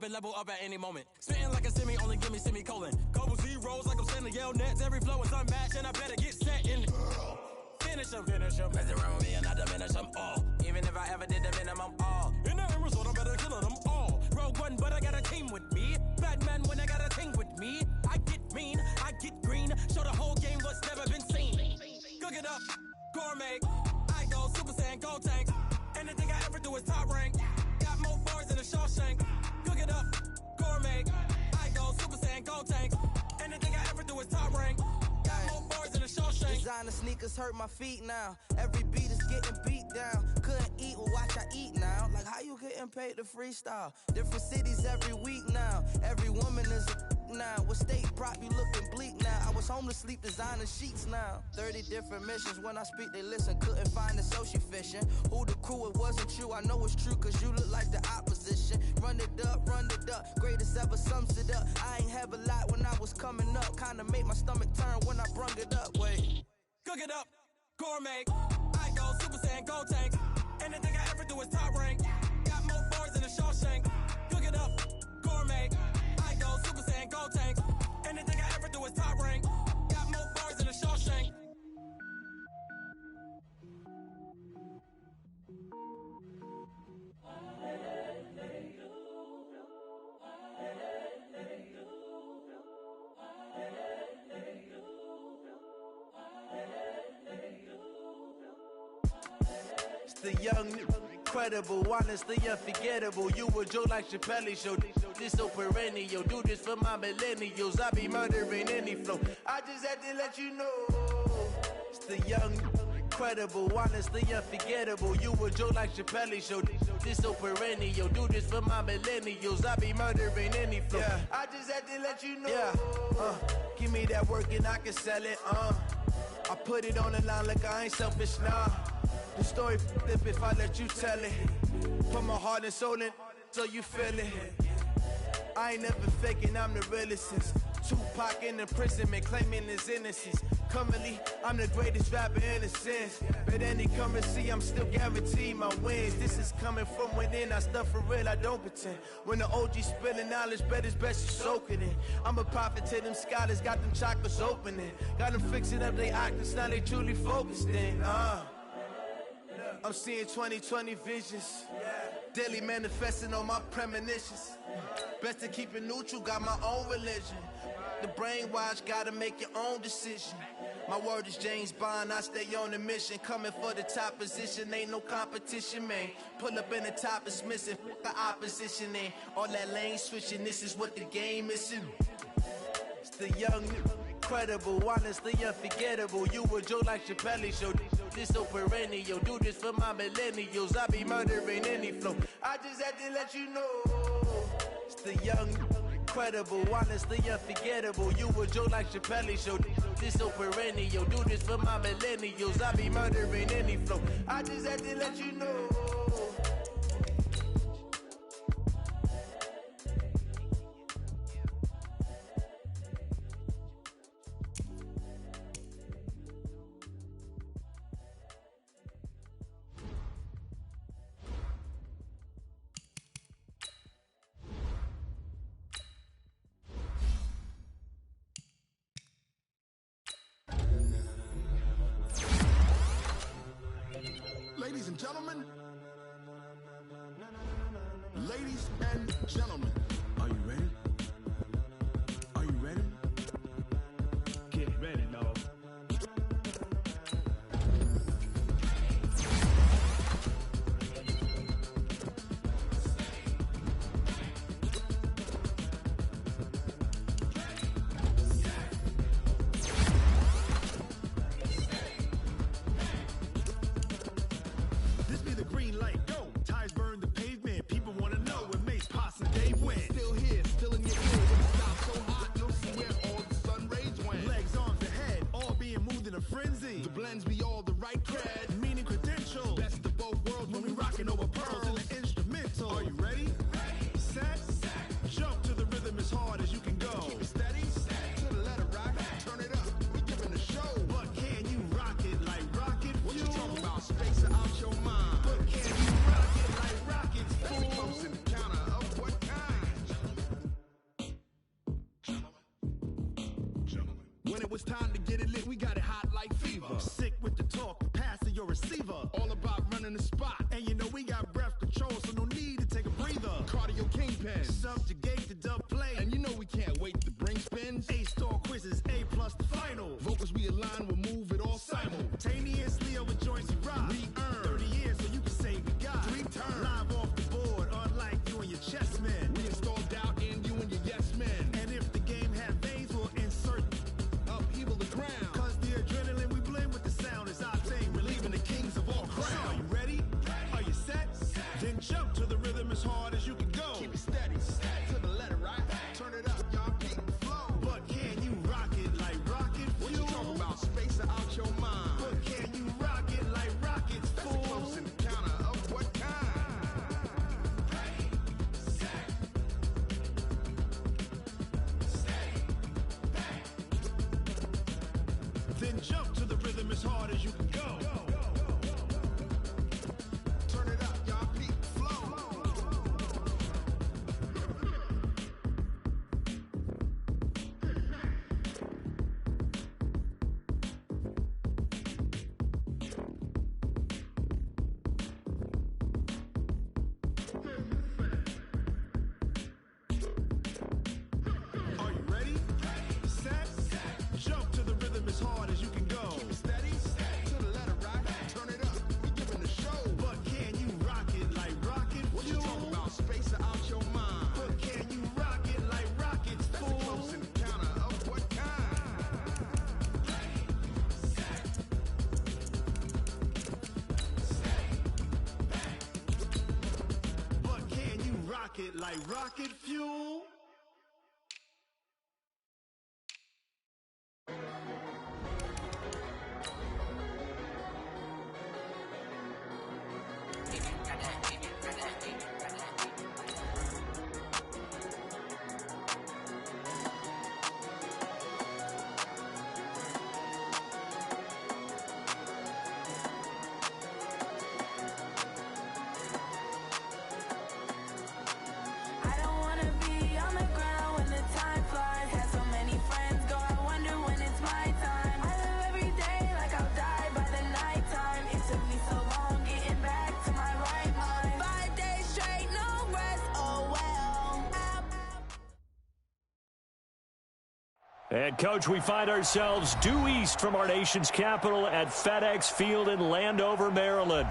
Level up at any moment. Spitting like a semi, only give me semicolon. Couple zeros like I'm sending yell nets. Every flow is unmatched, and I better get set in. Finish them. Mess around with me and I diminish them all. Even if I ever did the minimum all. In the result, I'm better killing them all. Rogue one, but I got a team with me. Batman when I got a team with me. I get mean, I get green. Show the whole game what's never been seen. Cook it up, gourmet. I go Super Saiyan, Gold Tank. Anything I ever do is top rank. Got more bars than a Shawshank. Cook it up, gourmet. I go Super Saiyan, Gold Tank. Anything I ever do is top rank. Got more bars than a Shawshank. Designer sneakers hurt my feet now. Every beat is getting beat down. Couldn't eat, well watch I eat now. Like how you getting paid to freestyle? Different cities every week now. Every woman is a now. What state prop you looking bleak now? I was home to sleep designer sheets now. 30 different missions. When I speak they listen. Couldn't find it so she fishing. Who the crew? It wasn't you. I know it's true cause you look like the opposition. Run it up. Greatest ever sums it up. I ain't have a lot when I was coming up. Kinda made my stomach turn when I brung it up. Wait. Cook it up, gourmet. I go Super Saiyan, Gold Tank. Anything I ever do is top rank. Got more bars than a Shawshank. Cook it up, gourmet. I go Super Saiyan, Gold Tank. Anything I ever do is top the young, incredible, honestly unforgettable. You a joke like Chappelle show. This so perennial. Do this for my millennials. I be murdering any flow. I just had to let you know. It's the young, incredible, honestly unforgettable. You a joke like Chappelle show. This so perennial. Do this for my millennials. I be murdering any flow. Yeah. I just had to let you know. Yeah. Give me that work and I can sell it. I put it on the line like I ain't selfish, nah. The story flip if I let you tell it. Put my heart and soul in so you feel it. I ain't never faking, I'm the realest since Tupac in imprisonment, claiming his innocence. Currently, I'm the greatest rapper in a sense. But any currency, I'm still guaranteed my wins. This is coming from within, I stuff for real, I don't pretend. When the OG spilling knowledge, bet it's best you soak it in. I'm a prophet to them scholars, got them chakras opening. Got them fixing up they octaves, now they truly focused in. I'm seeing 2020 visions. Daily manifesting on my premonitions. Best to keep it neutral, got my own religion. The brainwash, gotta make your own decision. My word is James Bond, I stay on a mission. Coming for the top position, ain't no competition, man. Pull up in the top is missing, fuck the opposition, ain't all that lane switching, this is what the game is. It's the young, incredible, honestly unforgettable. You a joke like Chappelle show. This so perennial. Do this for my millennials. I be murdering any flow. I just had to let you know. It's the young, incredible, honestly unforgettable. You a joke like Chappelle show. This so perennial. Do this for my millennials. I be murdering any flow. I just had to let you know. Ladies and gentlemen, ladies and gentlemen, are you ready? Are you ready? Get ready, dog. When it was time to get it lit, we got it hot like fever. Sick with the talk, passing your receiver. All about running the spot. And you know we got breath control, so no need to take a breather. Cardio kingpin, subjugate the dub play. And you know we can't wait to bring spins. A-star quizzes, A+ the final. Vocals we align, we'll move it all simultaneously over joints we rock. We earn 30 years, so you can say we got 3 turns. Live off the board, unlike you and your chess men. We install doubt in you and your yes men. And if the game had veins, we'll insert upheaval the ground. Cause the adrenaline we blend with the sound is our thing, relieving the kings of all crowns. So are you ready? Are you set? Then jump to the rhythm as hard as you can go. Keep it steady, to the letter, right? Turn it up, y'all keep the flow. But can you rock it like rocket fuel? What you talking about? Space out your mind. But can you rock it like rockets, fool? That's a close encounter of what kind? Ready, set, steady, bang. Then jump to the rhythm as hard as you can go. Turn it up, y'all peak flow. Are you ready? Set, jump to the rhythm as hard as you can go. rocket like rocket fuel. And, Coach, we find ourselves due east from our nation's capital at FedEx Field in Landover, Maryland.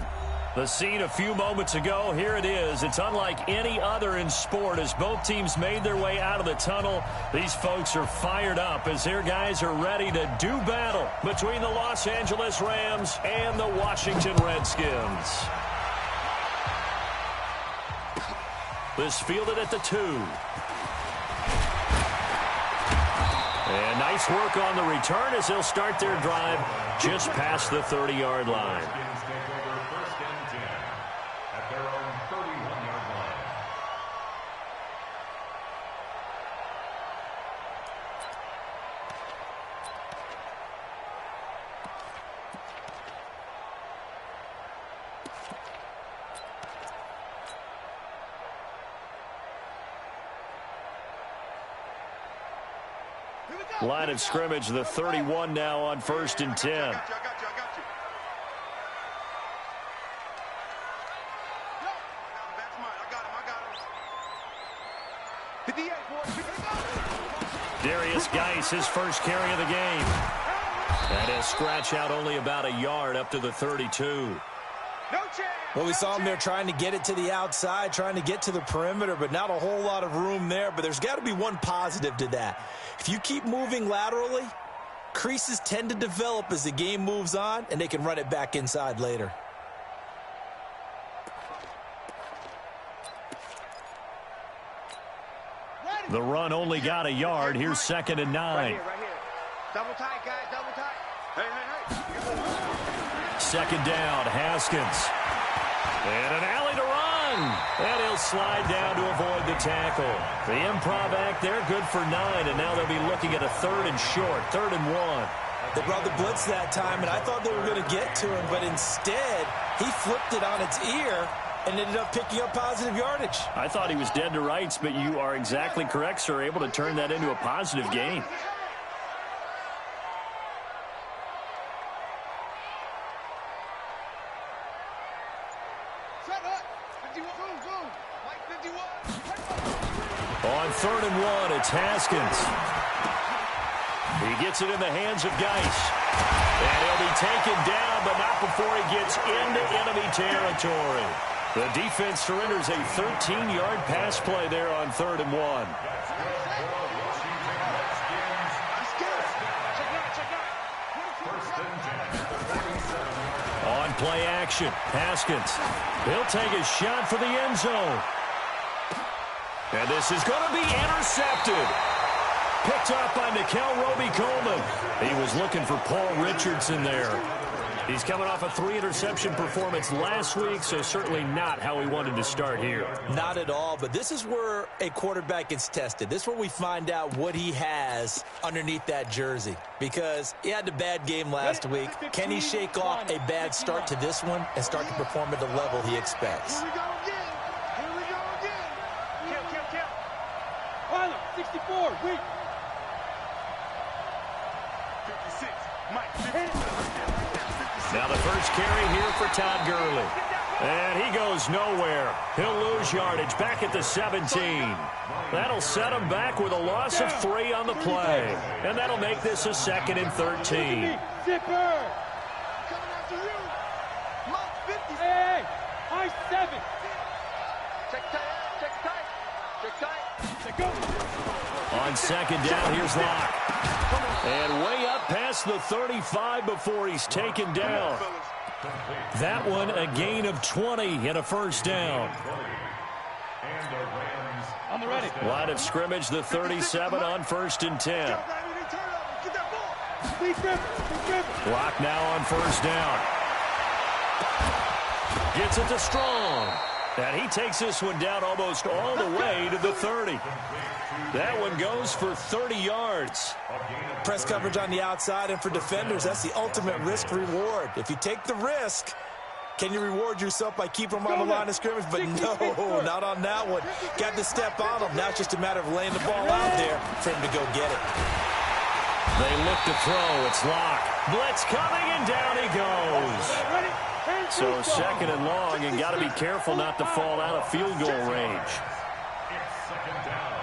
The scene a few moments ago, here it is. It's unlike any other in sport as both teams made their way out of the tunnel. These folks are fired up as their guys are ready to do battle between the Los Angeles Rams and the Washington Redskins. This fielded at the 2. And nice work on the return as they'll start their drive just past the 30-yard line. Redskins take over first and 10 at their own 31-yard line. Line of scrimmage, the 31 now on first and 10. I got you. That's mine. I got him. Darius Geis, his first carry of the game. And he'll scratch out only about a yard up to the 32. Well, we saw him there trying to get it to the outside, trying to get to the perimeter, but not a whole lot of room there. But there's got to be one positive to that. If you keep moving laterally, creases tend to develop as the game moves on, and they can run it back inside later. The run only got a yard. Here's second and 9. Right here. Double tight, guys. Double tight. Hey. Second down, Haskins. And an alley to run. And he'll slide down to avoid the tackle. The improv act there, good for 9. And now they'll be looking at a third and short, 3rd and 1. They brought the blitz that time, and I thought they were going to get to him, but instead he flipped it on its ear and ended up picking up positive yardage. I thought he was dead to rights, but you are exactly correct, sir. Able to turn that into a positive gain. On 3rd and 1, it's Haskins. He gets it in the hands of Geis. And he'll be taken down, but not before he gets into enemy territory. The defense surrenders a 13-yard pass play there on 3rd and 1. On play action, Haskins. He'll take a shot for the end zone. And this is going to be intercepted. Picked up by Nickel Roby-Coleman. He was looking for Paul Richardson there. He's coming off a 3-interception performance last week, so certainly not how he wanted to start here. Not at all, but this is where a quarterback gets tested. This is where we find out what he has underneath that jersey, because he had a bad game last week. Can he shake off a bad start to this one and start to perform at the level he expects? Here we go again. 64, weak. 56, Mike. Now the first carry here for Todd Gurley. And he goes nowhere. He'll lose yardage back at the 17. That'll set him back with a loss of 3 on the play. And that'll make this a 2nd and 13. Zipper. Coming after you. Mike 50. Hey, I 7. Check tight. Go. On 2nd down, here's Locke. And way up past the 35 before he's taken down. That one a gain of 20 and a first down. And the Rams. On the ready. Line of scrimmage, the 37 on 1st and 10. Clock now on 1st down. Gets it to Strong. And he takes this one down almost all the way to the 30. That one goes for 30 yards. Press coverage on the outside, and for defenders, that's the ultimate risk-reward. If you take the risk, can you reward yourself by keeping them on the line of scrimmage? But no, not on that one. Got to step on them. Now it's just a matter of laying the ball out there for him to go get it. They look to throw. It's Locke. Blitz coming, and down he goes. So 2nd and long, and got to be careful not to fall out of field goal range. It's 2nd down.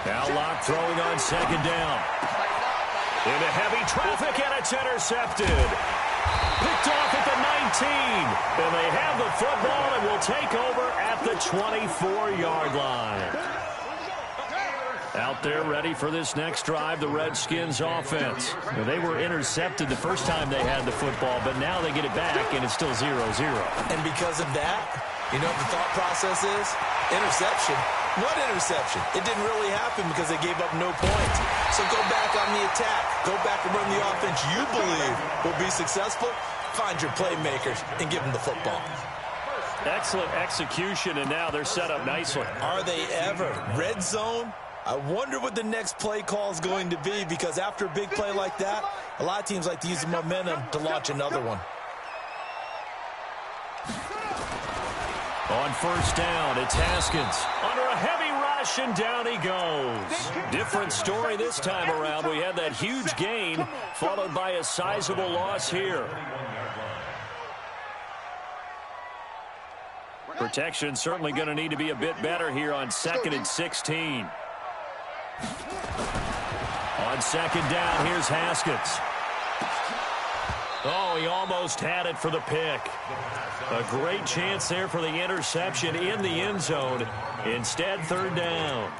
Now Locke throwing on 2nd down. Into heavy traffic, and it's intercepted. Picked off at the 19. And they have the football and will take over at the 24-yard line. Out there ready for this next drive, the Redskins offense. They were intercepted the first time they had the football, but now they get it back, and it's still 0-0. And because of that, you know what the thought process is? Interception. What interception? It didn't really happen because they gave up no points. So go back on the attack. Go back and run the offense you believe will be successful. Find your playmakers and give them the football. Excellent execution, and now they're set up nicely. Are they ever? Red zone? I wonder what the next play call is going to be, because after a big play like that, a lot of teams like to use the momentum to launch another one. On 1st down, it's Haskins. Under a heavy rush, and down he goes. Different story this time around. We had that huge gain, followed by a sizable loss here. Protection certainly going to need to be a bit better here on 2nd and 16. On 2nd down, here's Haskins. Oh, he almost had it for the pick. A great chance there for the interception in the end zone. Instead, 3rd down.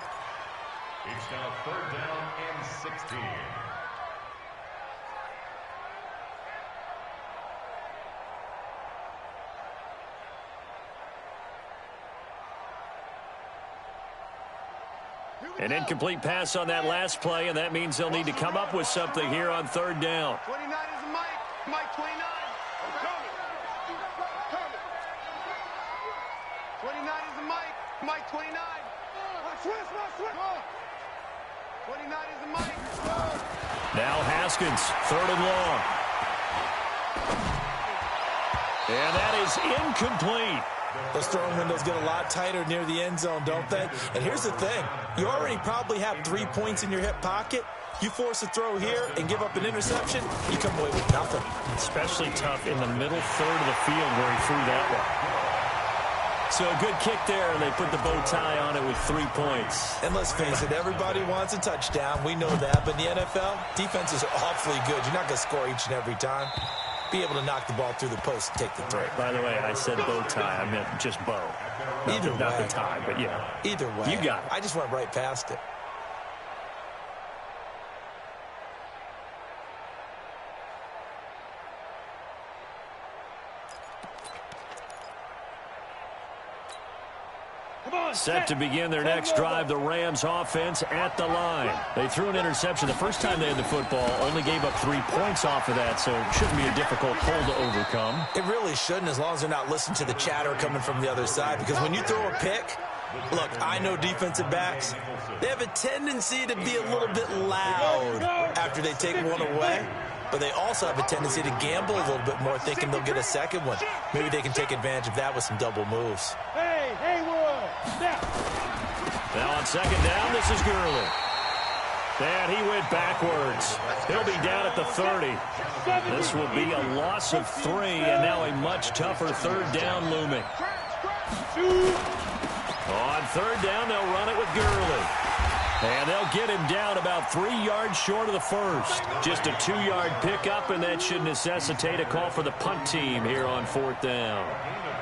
It's now 3rd down and 16. An incomplete pass on that last play, and that means they'll need to come up with something here on 3rd down. 29 is a Mike. Mike 29. I'm coming. 29 is a Mike. Mike 29. Switch. 29 is a Mike. Now Haskins, 3rd and long. And that is incomplete. Those throwing windows get a lot tighter near the end zone, don't they? And here's the thing. You already probably have 3 points in your hip pocket. You force a throw here and give up an interception, you come away with nothing. Especially tough in the middle third of the field where he threw that one. So a good kick there, and they put the bow tie on it with 3 points. And let's face it, everybody wants a touchdown. We know that. But in the NFL, defenses are awfully good. You're not going to score each and every time. Be able to knock the ball through the post and take the throw. By the way, I said bow tie. I meant just bow. Either way. Not the tie, but yeah. Either way. You got it. I just went right past it. Set to begin their next drive, the Rams offense at the line. They threw an interception the first time they had the football, only gave up 3 points off of that, so it shouldn't be a difficult pull to overcome. It really shouldn't, as long as they're not listening to the chatter coming from the other side, because when you throw a pick, look, I know defensive backs, they have a tendency to be a little bit loud after they take one away, but they also have a tendency to gamble a little bit more, thinking they'll get a second one. Maybe they can take advantage of that with some double moves. Now on second down, this is Gurley. And he went backwards. He'll be down at the 30. This will be a loss of 3, and now a much tougher third down looming. On third down, they'll run it with Gurley. And they'll get him down about 3 yards short of the first. Just a 2-yard pickup, and that should necessitate a call for the punt team here on 4th down.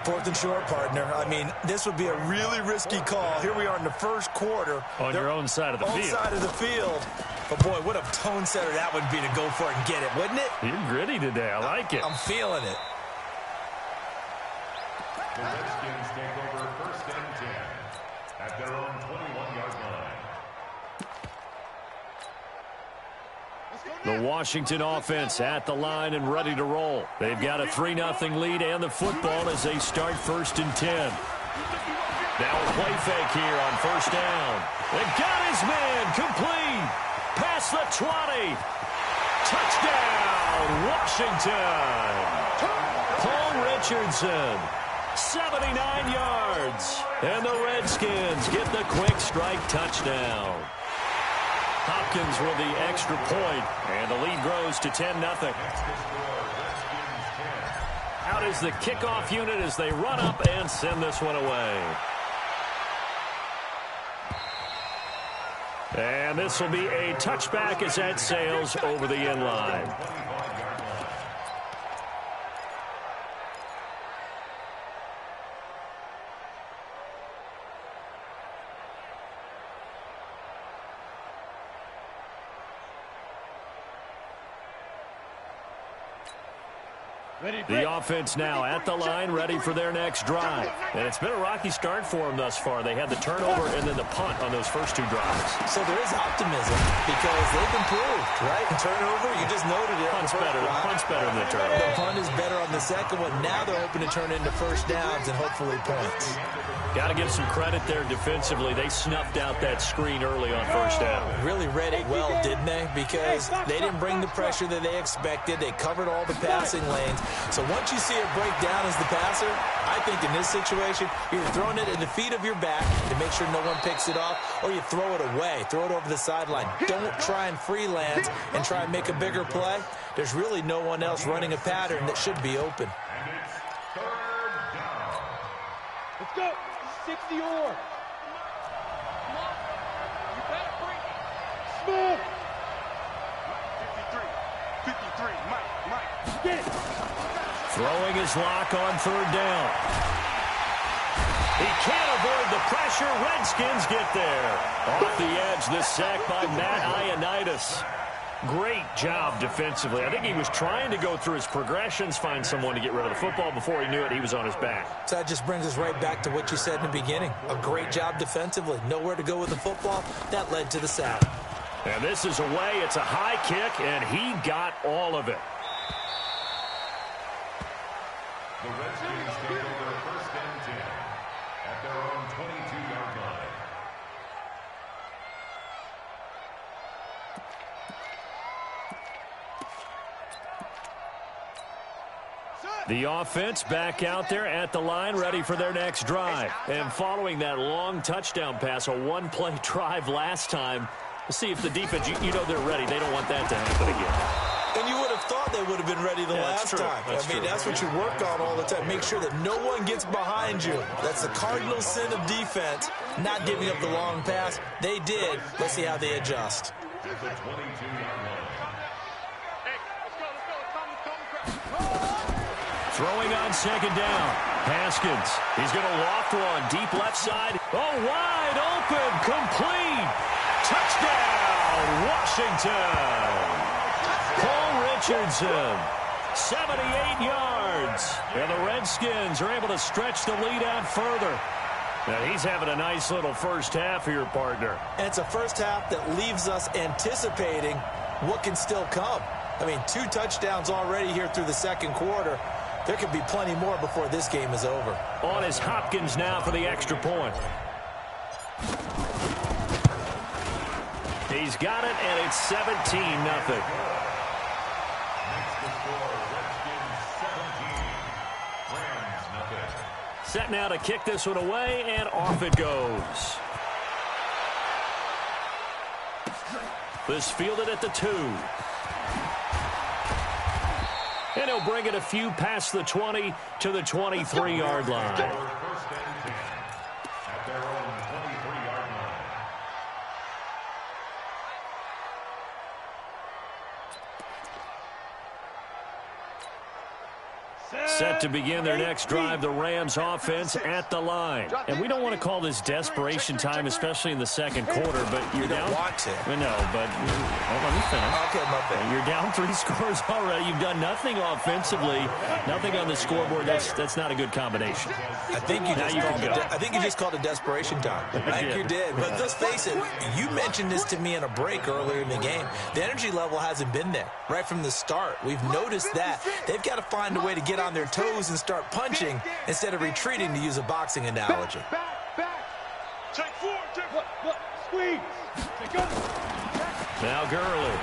4th and short, partner. I mean, this would be a really risky call. Here we are in the first quarter. On your own side of the field. Side of the field. But, boy, what a tone setter that would be to go for it and get it, wouldn't it? You're gritty today. I like it. I'm feeling it. the Redskins take over 1st and 10 at their own 21-yard line. The Washington offense at the line and ready to roll. They've got a 3-0 lead and the football as they start 1st and 10. Now a play fake here on 1st down. They've got his man complete. Past the 20. Touchdown, Washington. Paul Richardson, 79 yards. And the Redskins get the quick strike touchdown. Hopkins with the extra point, and the lead grows to 10-0. Out is the kickoff unit as they run up and send this one away. And this will be a touchback as that sails over the end line. The offense now at the line, ready for their next drive. And it's been a rocky start for them thus far. They had the turnover and then the punt on those first 2 drives. So there is optimism because they've improved, right? Turnover, you just noted it. Punt's better than the turnover. The punt is better on the second one. Now they're hoping to turn into 1st downs and hopefully points. Got to give some credit there defensively. They snuffed out that screen early on 1st down. Really read it well, didn't they? Because they didn't bring the pressure that they expected. They covered all the passing lanes. So once you see it break down as the passer, I think in this situation, you're throwing it at the feet of your back to make sure no one picks it off, or you throw it away, throw it over the sideline. Don't try and freelance and try and make a bigger play. There's really no one else running a pattern that should be open. And it's 3rd down. Let's go. 60 or. Smooth. 53. Mike. Get it. Throwing his lock on 3rd down. He can't avoid the pressure. Redskins get there. Off the edge, the sack by Matt Ioannidis. Great job defensively. I think he was trying to go through his progressions, find someone to get rid of the football. Before he knew it, he was on his back. So that just brings us right back to what you said in the beginning. A great job defensively. Nowhere to go with the football. That led to the sack. And this is away. It's a high kick, and he got all of it. The Redskins take over 1st and 10 at their own 22-yard line. The offense back out there at the line, ready for their next drive. And following that long touchdown pass, a one-play drive last time, let's see if the defense, you know they're ready. They don't want that to happen again. And you would have thought they would have been ready the last time. That's what you work on all the time. Make sure that no one gets behind you. That's the cardinal sin of defense, not giving up the long pass. They did. Let's see how they adjust. At the 22-yard line. Throwing on 2nd down. Haskins. He's going to loft one. Deep left side. Oh, wide open. Complete. Touchdown, Washington. Paul Richardson, 78 yards. And the Redskins are able to stretch the lead out further. Now, he's having a nice little first half here, partner. And it's a first half that leaves us anticipating what can still come. 2 touchdowns already here through the second quarter. There could be plenty more before this game is over. On is Hopkins now for the extra point. He's got it, and it's 17-0. Set now to kick this one away, and off it goes. This fielded at the 2. And he'll bring it a few past the 20 to the 23-yard line. 1st and 10 at their own 23-yard line. Set to begin their next drive, the Rams offense at the line. And we don't want to call this desperation time, especially in the second quarter, but you're down. You don't want to. No, but let me finish. Okay, my bad. You're down 3 scores already. You've done nothing offensively, nothing on the scoreboard. That's not a good combination. I think you just called it desperation time. I think you did. But let's face it, you mentioned this to me in a break earlier in the game. The energy level hasn't been there right from the start. We've noticed that. They've got to find a way to get on their toes and start punching instead of retreating, to use a boxing analogy. Back. Take 4. Squeeze. Take up. Now Gurley.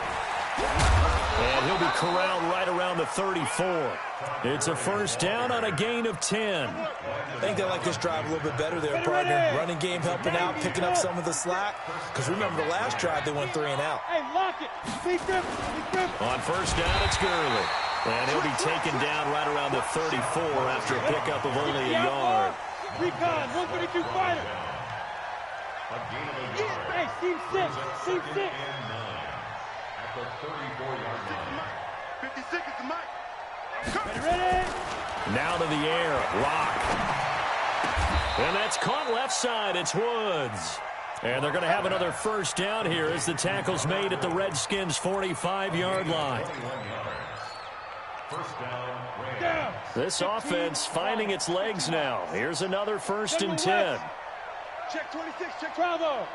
And he'll be corralled right around the 34. It's a first down on a gain of 10. I think they like this drive a little bit better there, partner. Running game helping out, picking up some of the slack. Because remember, the last drive, they went 3 and out. Hey, lock it. Speed grip. On first down, it's Gurley. And he'll be taken down right around the 34 after a pickup of only a yard. Recon, 132 fighter. Hey, seam 6. Seam 6. At the 34-yard line. 56 is the mic. Ready? Now to the air. Lock. And that's caught left side. It's Woods. And they're going to have another first down here as the tackle's made at the Redskins' 45-yard line. First down, Rams. This offense finding its legs now. Here's another first and 10. Check 26, check Bravo.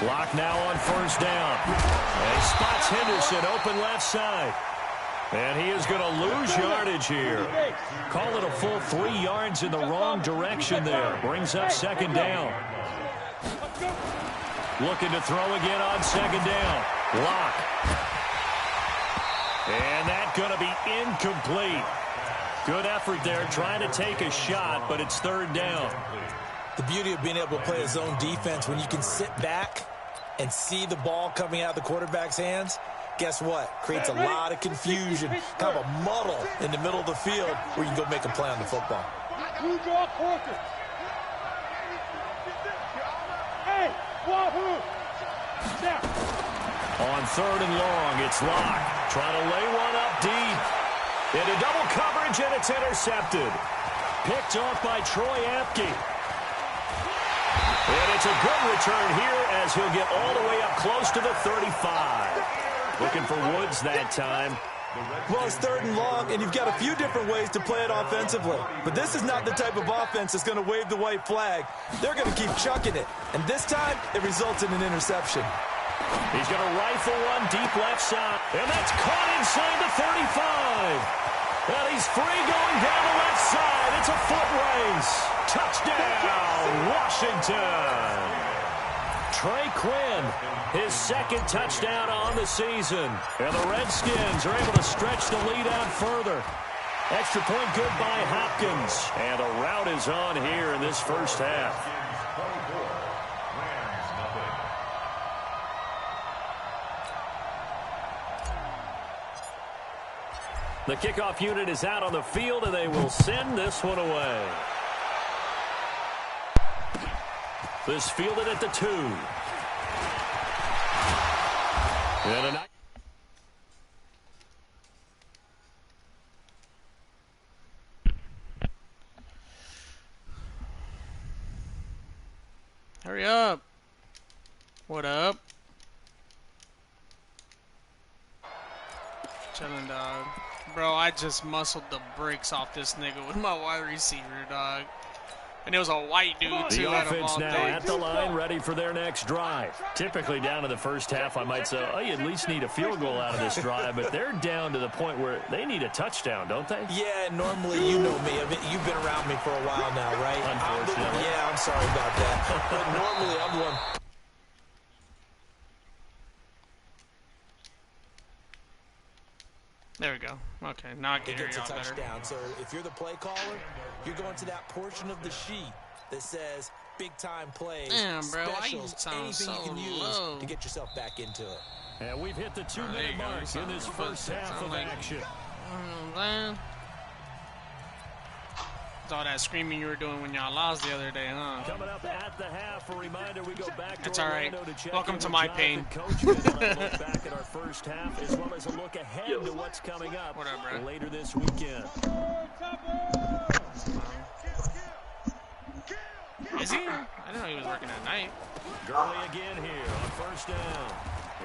Lock now on first down. And he spots Henderson open left side. And he is going to lose yardage here. Call it a full 3 yards in the wrong direction there. Brings up second down. Looking to throw again on second down. Lock. And that's going to be incomplete. Good effort there trying to take a shot, but it's third down. The beauty of being able to play a zone defense, when you can sit back and see the ball coming out of the quarterback's hands, guess what? Creates a lot of confusion, kind of a muddle in the middle of the field where you can go make a play on the football. Who draw quarter? Hey, Wahoo! Now. On third and long, it's Lock. Trying to lay one up deep. Into double coverage, and it's intercepted. Picked off by Troy Apke. And it's a good return here as he'll get all the way up close to the 35. Looking for Woods that time. Well, it's third and long, and you've got a few different ways to play it offensively. But this is not the type of offense that's going to wave the white flag. They're going to keep chucking it. And this time, it results in an interception. He's going to rifle one deep left side. And that's caught inside the 35. And he's free going down the left side. It's a foot race. Touchdown, Washington. Trey Quinn, his second touchdown on the season. And the Redskins are able to stretch the lead out further. Extra point good by Hopkins. And a rout is on here in this first half. The kickoff unit is out on the field, and they will send this one away. This fielded at the 2. And a hurry up. What up? Chillin', dog. Bro, I just muscled the brakes off this nigga with my wide receiver, dog. And it was a white dude, too, the out of offense all now things. at the line, ready for their next drive. Typically down to the first half, I might say, oh, you at least need a field goal out of this drive. But they're down to the point where they need a touchdown, don't they? Yeah, normally, you know me. I mean, you've been around me for a while now, right? Unfortunately. I'm sorry about that. But normally, I'm the one. There we go. Okay, now I can hear Gets a y'all better. touchdown. So if you're the play caller, you're going to that portion of the sheet that says big time plays, Damn, bro, I specials, sound anything so you can use low. to get yourself back into it. And we've hit the 2-minute mark in this first half of action. It's all that screaming you were doing when y'all lost the other day, huh? Coming up at the half, a reminder we go back to That's all right. Orlando to check Welcome in to with my Jonathan pain. Coach. We'll have a look back at our first half, as well as a look ahead to what's coming up What up, bro? later this weekend. Is he? I didn't know he was working at night. Gurley again here on first down.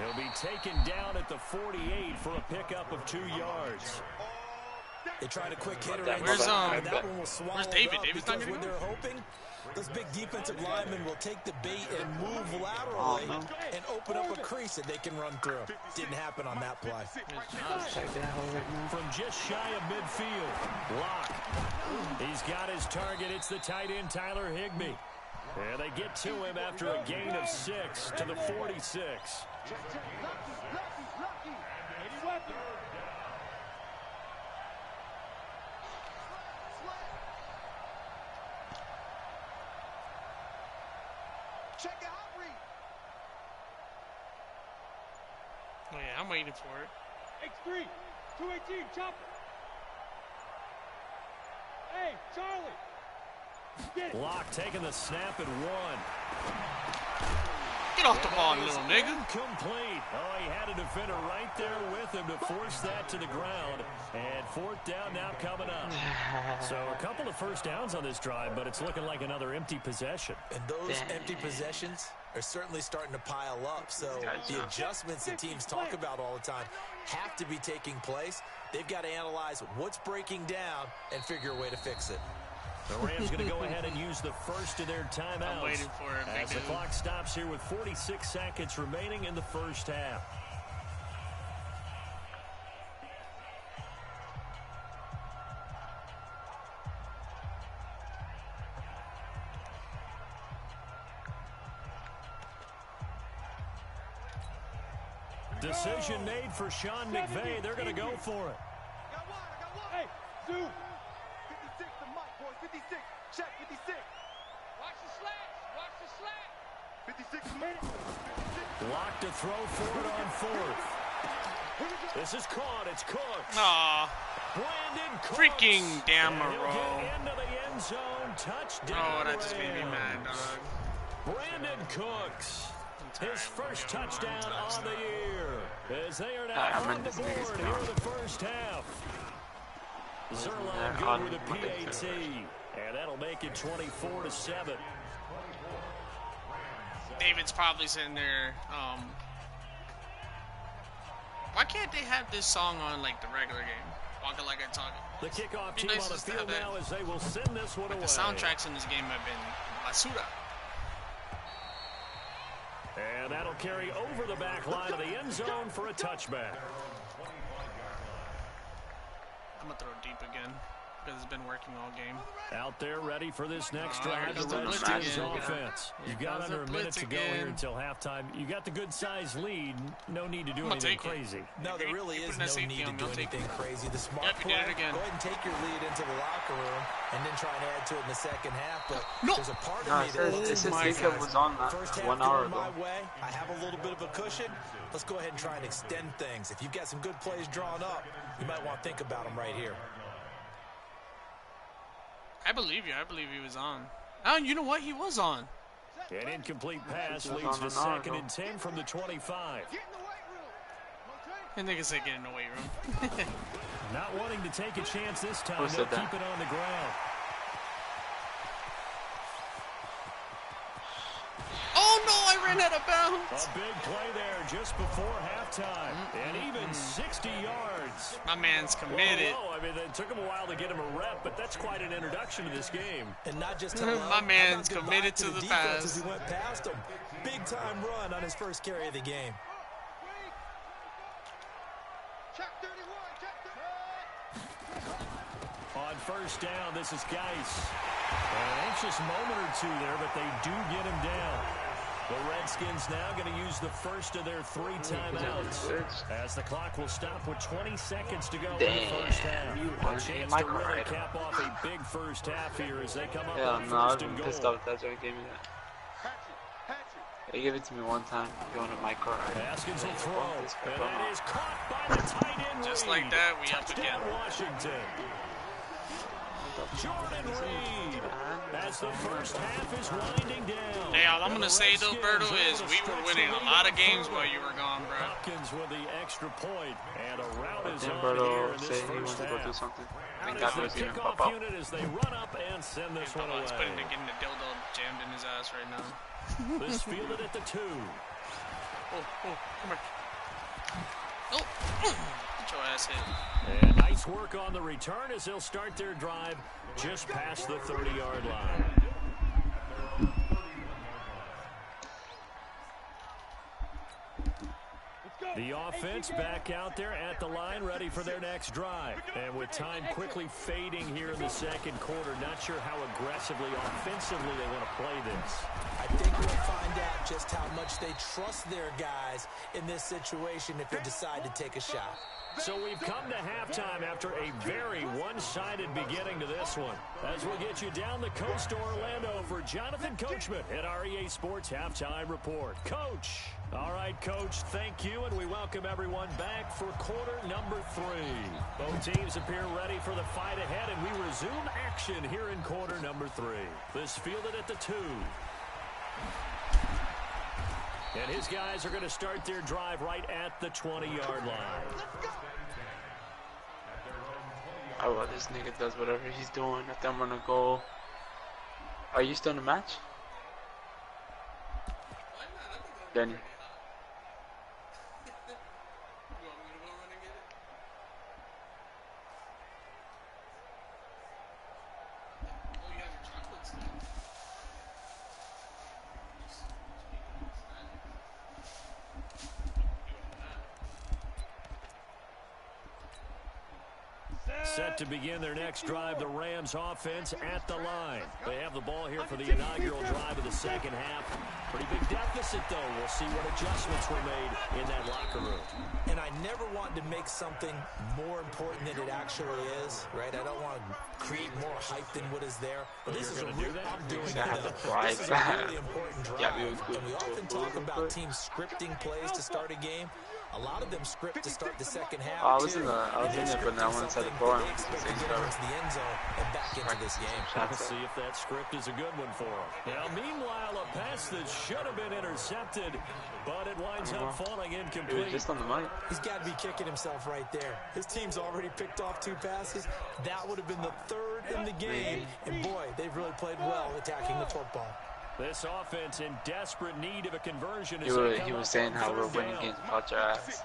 He'll be taken down at the 48 for a pickup of 2 yards. They tried a quick hitter Where's inside, but that one was swallowed where's David? up David's not because gonna what go? they're hoping, those big defensive linemen will take the bait and move laterally and open up a crease that they can run through. Didn't happen on that play. From just shy of midfield, Locke. He's got his target. It's the tight end, Tyler Higbee. And they get to him after a gain of 6 to the 46. Check the hot read. Oh yeah, I'm waiting for it. X3, 218, chopper. Hey, Charlie. Get it. Locke taking the snap at 1. Get off the ball, little nigga. Incomplete. Oh, he had a defender right there with him to force that to the ground. And 4th down now coming up. So a couple of first downs on this drive, but it's looking like another empty possession. And those empty possessions are certainly starting to pile up. So the adjustments that teams talk about all the time have to be taking place. They've got to analyze what's breaking down and figure a way to fix it. The Rams going to go ahead and use the first of their timeouts. I'm waiting for it, as the clock stops here with 46 seconds remaining in the first half. Decision made for Sean McVay. They're going to go for it. I got one. Hey, Zoo. 56 to Mike, boy. 56. Check 56. Watch the slats. Watch the slat. 56 a minute. Locked to throw for it on 4th. This is caught. It's Cooks. Aw. Brandon Cooks. Freaking damn And he'll Moreau. get into the end zone. Touchdown. Oh, that just made me mad, dog. Brandon Cooks. His first touchdown on the year. As they are now on the board here in the first half. Zerline good with a PAT. And that'll make it 24-7. David's probably sitting there. Why can't they have this song on like the regular game? Walking like I talk. The kickoff Be team nice on the just to field have now as they will send this one away. The soundtracks in this game have been basura. And that'll carry over the back line of the end zone for a touchback. I'm going to throw it deep again because it's been working all game. Out there ready for this next here drive. comes The the blitz Redskins again. offense. You've Here got comes under the a minute blitz to go here again. until halftime. You got the good size lead. No need to do I'm gonna anything take it. crazy. No, there really Keep is putting that no safety need to on me. do I'll take anything it. crazy. The smart Yep, you play, did it again. go ahead and take your lead into the locker room and then try and add to it in the second half. But No. there's a part of No, me it that says, looks it says at these Jacob guys. was on that First half 1 hour going my ago. way. I have a little bit of a cushion. Let's go ahead and try and extend things. If you've got some good plays drawn up, you might want to think about them right here. I believe you. I believe he was on. Oh, you know what? He was on. An incomplete pass He was leads on to an hour 2nd ago. and 10 from the 25. Get in the weight room. And niggas say get in the weight room. Not wanting to take a chance this time. Who They'll said that? keep it on the ground. Oh no, I ran out of bounds. A big play there just before halftime. And even 60 yards. My man's committed. Whoa, I mean, it took him a while to get him a rep, but that's quite an introduction to this game. And not just My hello, man's how about committed goodbye to the defense pass. as he went past him. Big time run on his first carry of the game. Check 31. Check 31. On first down, this is Geis. An anxious moment or two there, but they do get him down. The Redskins now going to use the first of their 3 timeouts as the clock will stop with 20 seconds to go in the first half. A chance to really cap off a big first half here as they come up Yeah, on no, I've first been and pissed goal. off that Joe gave me that. He gave it to me one time going to my car. Haskins will throw, This guy, and bro. that is caught by the tight end. Just Reed. like that, we up Touchdown, again. Washington. Jordan Reed, as the first half is winding down. Hey, all I'm going to say, though, Berto, is we were winning a lot of games while you were gone, bro. Hopkins with the extra point, and a route is on Berto here in this say he first wants to go do half. something. I think Out that is was the going to kickoff pop out. unit as they run up and send this one away. He's getting the dildo jammed in his ass right now. This fielded at the 2. Oh, come here. Oh, get your ass hit. And nice work on the return as they'll start their drive just past the 30-yard line. The offense back out there at the line, ready for their next drive. And with time quickly fading here in the second quarter, not sure how aggressively, offensively they want to play this. I think we'll find out just how much they trust their guys in this situation if they decide to take a shot. So we've come to halftime after a very one-sided beginning to this one. As we'll get you down the coast to Orlando for Jonathan Coachman at REA Sports Halftime Report. Coach. All right, Coach, thank you, and we welcome everyone back for quarter number 3. Both teams appear ready for the fight ahead, and we resume action here in quarter number 3. This fielded at the 2. And his guys are going to start their drive right at the 20-yard line. Oh, well, this nigga does whatever he's doing. I think I'm gonna go. Are you still in the match? Danny. Set to begin their next drive, the Rams offense at the line. They have the ball here for the inaugural drive of the second half. Pretty big deficit, though. We'll see what adjustments were made in that locker room. And I never want to make something more important than it actually is, right? I don't want to create more hype than what is there. But this is a really, I'm doing it. This is a really important drive. And we often talk about teams scripting plays to start a game. A lot of them script to start the second half. I was in it, but now inside the bar. Into the end zone and back into this game. Let's see if that script is a good one for him. Now, meanwhile, a pass that should have been intercepted, but it winds up falling incomplete. Just on the money. He's got to be kicking himself right there. His team's already picked off 2 passes. That would have been the 3rd in the game. And boy, they've really played well attacking the football. This offense in desperate need of a conversion. He was saying how we're winning games about your ass.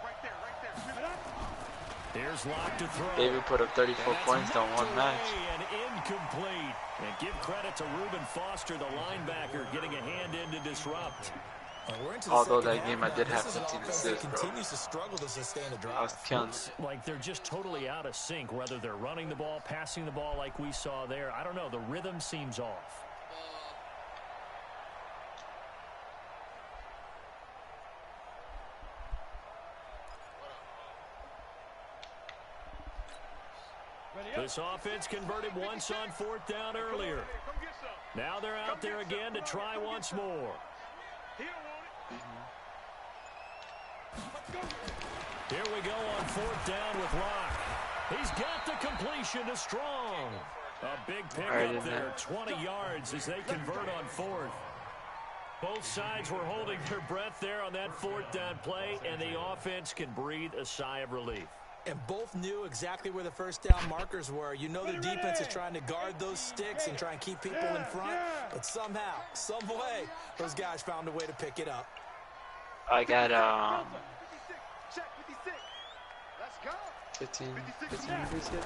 Here's Locke to throw. David put up 34 points on one match. And incomplete. And give credit to Reuben Foster, the linebacker, getting a hand in to disrupt. Although that game I did have 15 assists, bro. Continues to struggle to sustain a drive. I was killing it. Like they're just totally out of sync, whether they're running the ball, passing the ball like we saw there. I don't know. The rhythm seems off. This offense converted once on 4th down earlier. Now they're out there again to try once more. Here we go on 4th down with Locke. He's got the completion to Strong. A big pickup there, 20 yards as they convert on 4th. Both sides were holding their breath there on that 4th down play, and the offense can breathe a sigh of relief. And both knew exactly where the first down markers were. You know the defense is trying to guard those sticks and try and keep people in front. But somehow, some way, those guys found a way to pick it up. I got 15 minutes yet,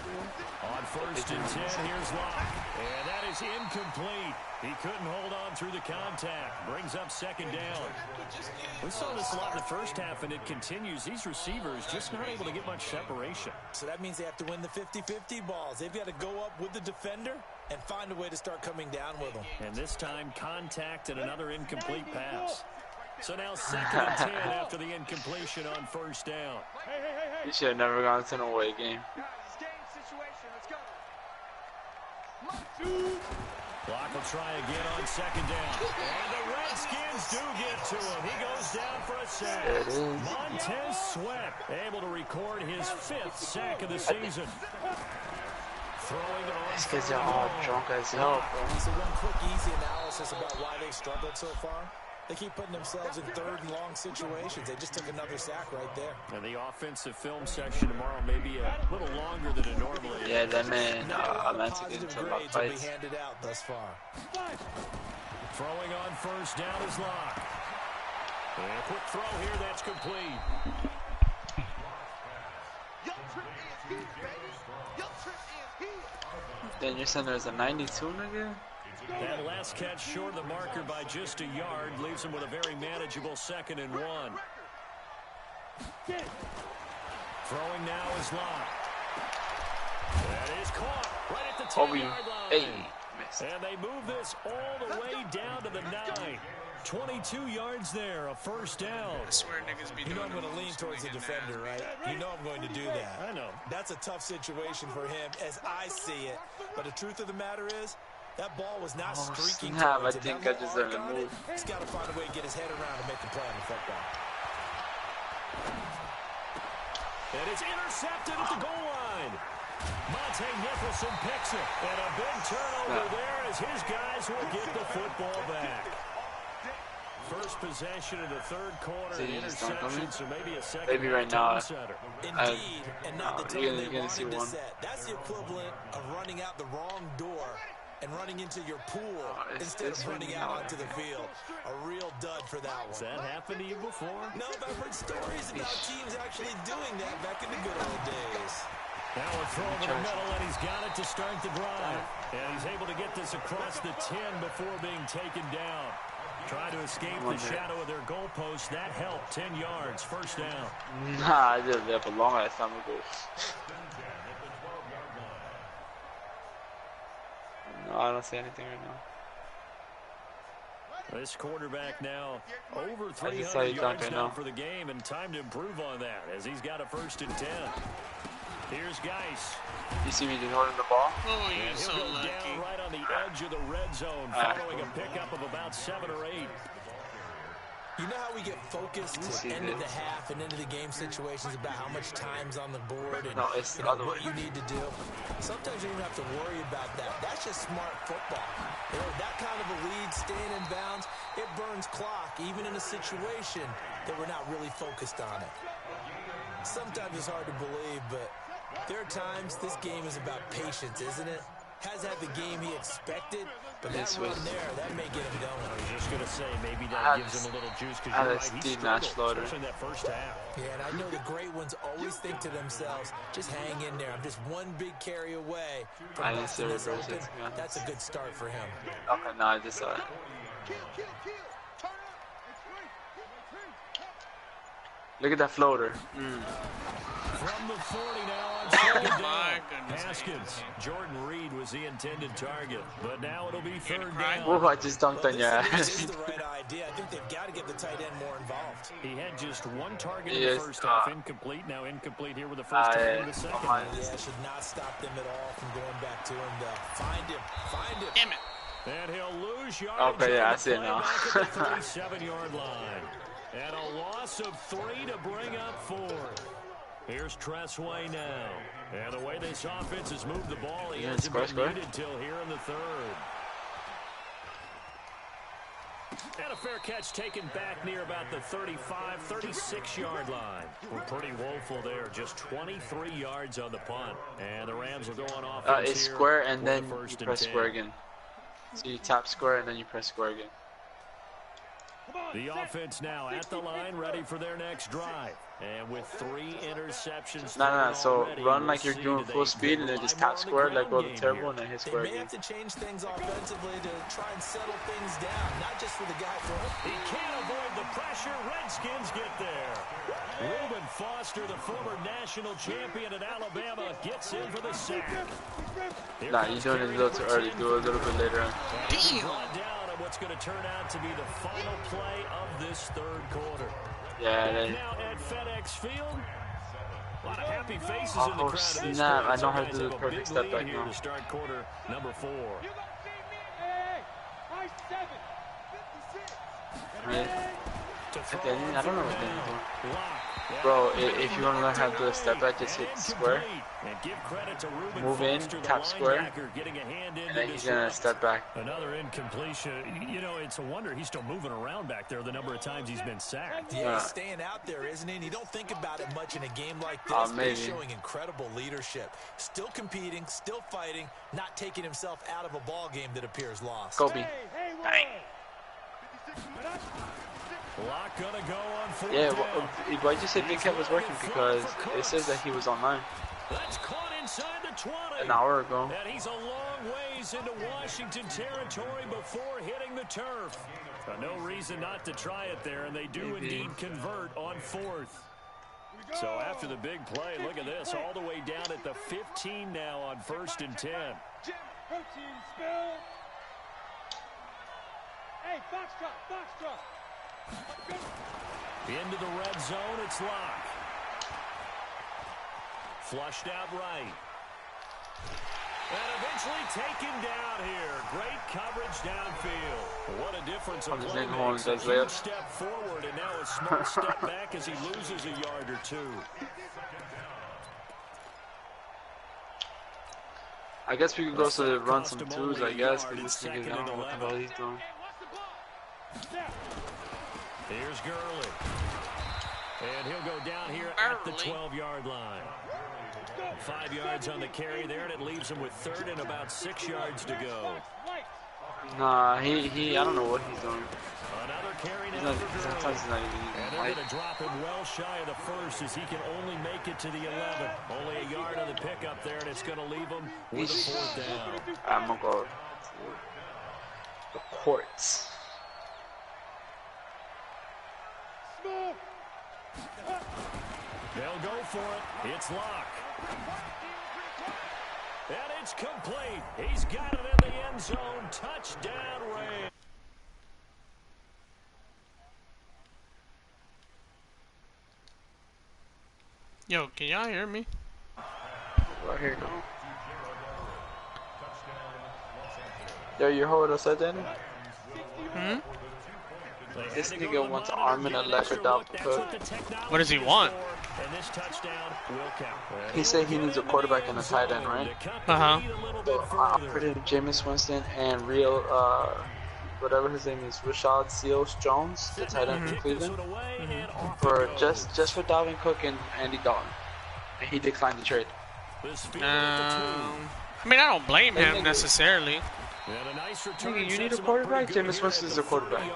on 1st and 10, here's Locke. And that is incomplete. He couldn't hold on through the contact. Brings up 2nd down. We saw this a lot in the first half, and it continues. These receivers just not able to get much separation. So that means they have to win the 50-50 balls. They've got to go up with the defender and find a way to start coming down with them. And this time, contact and another incomplete pass. So now 2nd and 10 after the incompletion on 1st down. You should have never gone to an away game. Clock will try again on 2nd down. And the Redskins do get to him. He goes down for a sack. Montez Sweat able to record his 5th sack of the season. These kids are all drunk as hell, bro. So one quick, easy analysis about why they've struggled so far. They keep putting themselves in third and long situations. They just took another sack right there. And the offensive film session tomorrow may be a little longer than it normally is. Yeah, that man, I meant to get into a lot of fights. Handed out thus far. Throwing on first down is Locke. And a quick throw here, that's complete. Then you're saying there's a 92, nigga? That last catch short of the marker by just a yard leaves him with a very manageable 2nd and 1. Throwing now is Locke. That is caught right at the 10-yard line. Hey, missed. And they move this all the way down to the 9. 22 yards there, a first down. I swear niggas be doing I'm going to lean towards the defender, right? You know I'm going to do that. I know. That's a tough situation for him as I see it. But the truth of the matter is, that ball was not streaking towards I think I just didn't move. He's got to find a way to get his head around and make a play on the football. And it's intercepted at the goal line. Monte Nicholson picks it. And a big turnover there as his guys will get the football back. First possession of the third quarter, interception, so maybe a second. Maybe right now. Indeed, and not the time you're gonna see one. That's the equivalent of running out the wrong door and running into your pool instead of running out onto the field. A real dud for that one. Has that happened to you before? No, but I've heard stories about teams actually doing that back in the good old days. Now a throw over the middle, and he's got it to start the drive. And he's able to get this across the 10 before being taken down. Trying to escape the shadow of their goalpost. That helped. 10 yards. First down. Nah, I did that a long ass time ago. No, I don't see anything right now. This quarterback now over 300 yards now for the game, and time to improve on that as he's got a 1st and 10. Here's Geis. You see me just holding the ball? Oh, you're and so he'll go lucky. down right on the edge of the red zone, following a pickup of about 7 or 8. You know how we get focused to end of the half and into the game situations about how much time's on the board and what you need to do? Sometimes you don't have to worry about that. That's just smart football. You know, that kind of a lead, staying in bounds, it burns clock, even in a situation that we're not really focused on it. Sometimes it's hard to believe, but there are times this game is about patience, isn't it? Has had the game he expected, but that run there, that may get him going. I was just going to say, maybe that gives him a little juice because you're right, he struggled, especially in that first half. Yeah, and I know the great ones always think to themselves, just hang in there. I'm just one big carry away from busting this open. That's a good start for him. Okay, no, I just saw it. Look at that floater. From the 40 now on Oh my goodness. Haskins. Jordan Reed was the intended target, but now it'll be 3rd down. Oh, I just dunked on your ass. This is the right idea. I think they've got to get the tight end more involved. He had just 1 target in the first half, incomplete. Now incomplete here with the first target in the second. Yeah, should not stop them at all from going back to him. Find him. Damn it. And he'll lose yardage. Okay, yeah, I see it now. Back at the 37-yard line. And a loss of 3 to bring up 4th. Here's Tressway now. And the way this offense has moved the ball, he hasn't been needed till here in the 3rd. And a fair catch taken back near about the 35, 36-yard line. We're pretty woeful there. Just 23 yards on the punt. And the Rams will go on offense it's square and then you press square again. So you tap square and then you press square again. The offense now at the line, ready for their next drive. And with 3 interceptions. No, so run like you're doing full speed and then just tap square, let go of the turbo, and then hit square again. They may again. have to change things offensively to try and settle things down, not just for the guy front. He can't avoid the pressure. Redskins get there. Reuben Foster, the former national champion at Alabama, gets in for the sack. Nah, you're doing it a little too early. Do it a little bit later on. Down on what's going to turn out to be the final play of this 3rd quarter. Yeah, now at FedEx Field, a lot of happy faces in the crowd. Snap! I know how to do the perfect step back now. To start quarter number 4. Right. I don't know what Danny's doing. Bro, if you want to learn how to do a step back, just hit square. Move in, tap square, and then he's going to step back. Another incompletion. You know, it's a wonder he's still moving around back there the number of times he's been sacked. Yeah, he's staying out there, isn't he? And you don't think about it much in a game like this. But he's showing incredible leadership. Still competing, still fighting, not taking himself out of a ball game that appears lost. Kobe. Bang. Clock gonna go on fourth Yeah, down. why'd you say Big Cat was working? Because it says that he was online That's caught inside the 20. an hour ago. And he's a long ways into Washington territory before hitting the turf. No reason not to try it there, and they do indeed convert on fourth. So after the big play, look at this, all the way down at the 15 now on 1st and 10. Protein spill. Hey, foxtrot. Into the red zone, it's Locke. Flushed out right. And eventually taken down here. Great coverage downfield. What a difference a play makes. A huge step forward and now a smart step back as he loses a yard or two. I guess we could go to run some twos, I guess, because this nigga, I don't know what the hell he's doing. Here's Gurley. And he'll go down here at the 12-yard line. 5 yards on the carry there, and it leaves him with 3rd and about 6 yards to go. Nah, he I don't know what he's doing. Another carry now Sometimes he's not even and they're going to drop him well shy of the 1st as he can only make it to the 11. Only a yard on the pickup there, and it's going to leave him with a 4th down. I'm going to go the courts. They'll go for it. It's Locke. And it's complete. He's got it in the end zone. Touchdown, Ray. Yo, can y'all hear me? Right here. Yo, you heard what I said, Danny? This nigga wants an arm and a leg without the hook. What does he want? He said he needs a quarterback and a tight end, right? Uh-huh. So I offered him Jameis Winston and real, whatever his name is, Rashad Seals Jones, the tight end from Cleveland, for just for Dalvin Cook and Andy Dalton. And he declined the trade. I mean, I don't blame him necessarily. Nigga, you need a quarterback? Jameis Winston is a quarterback.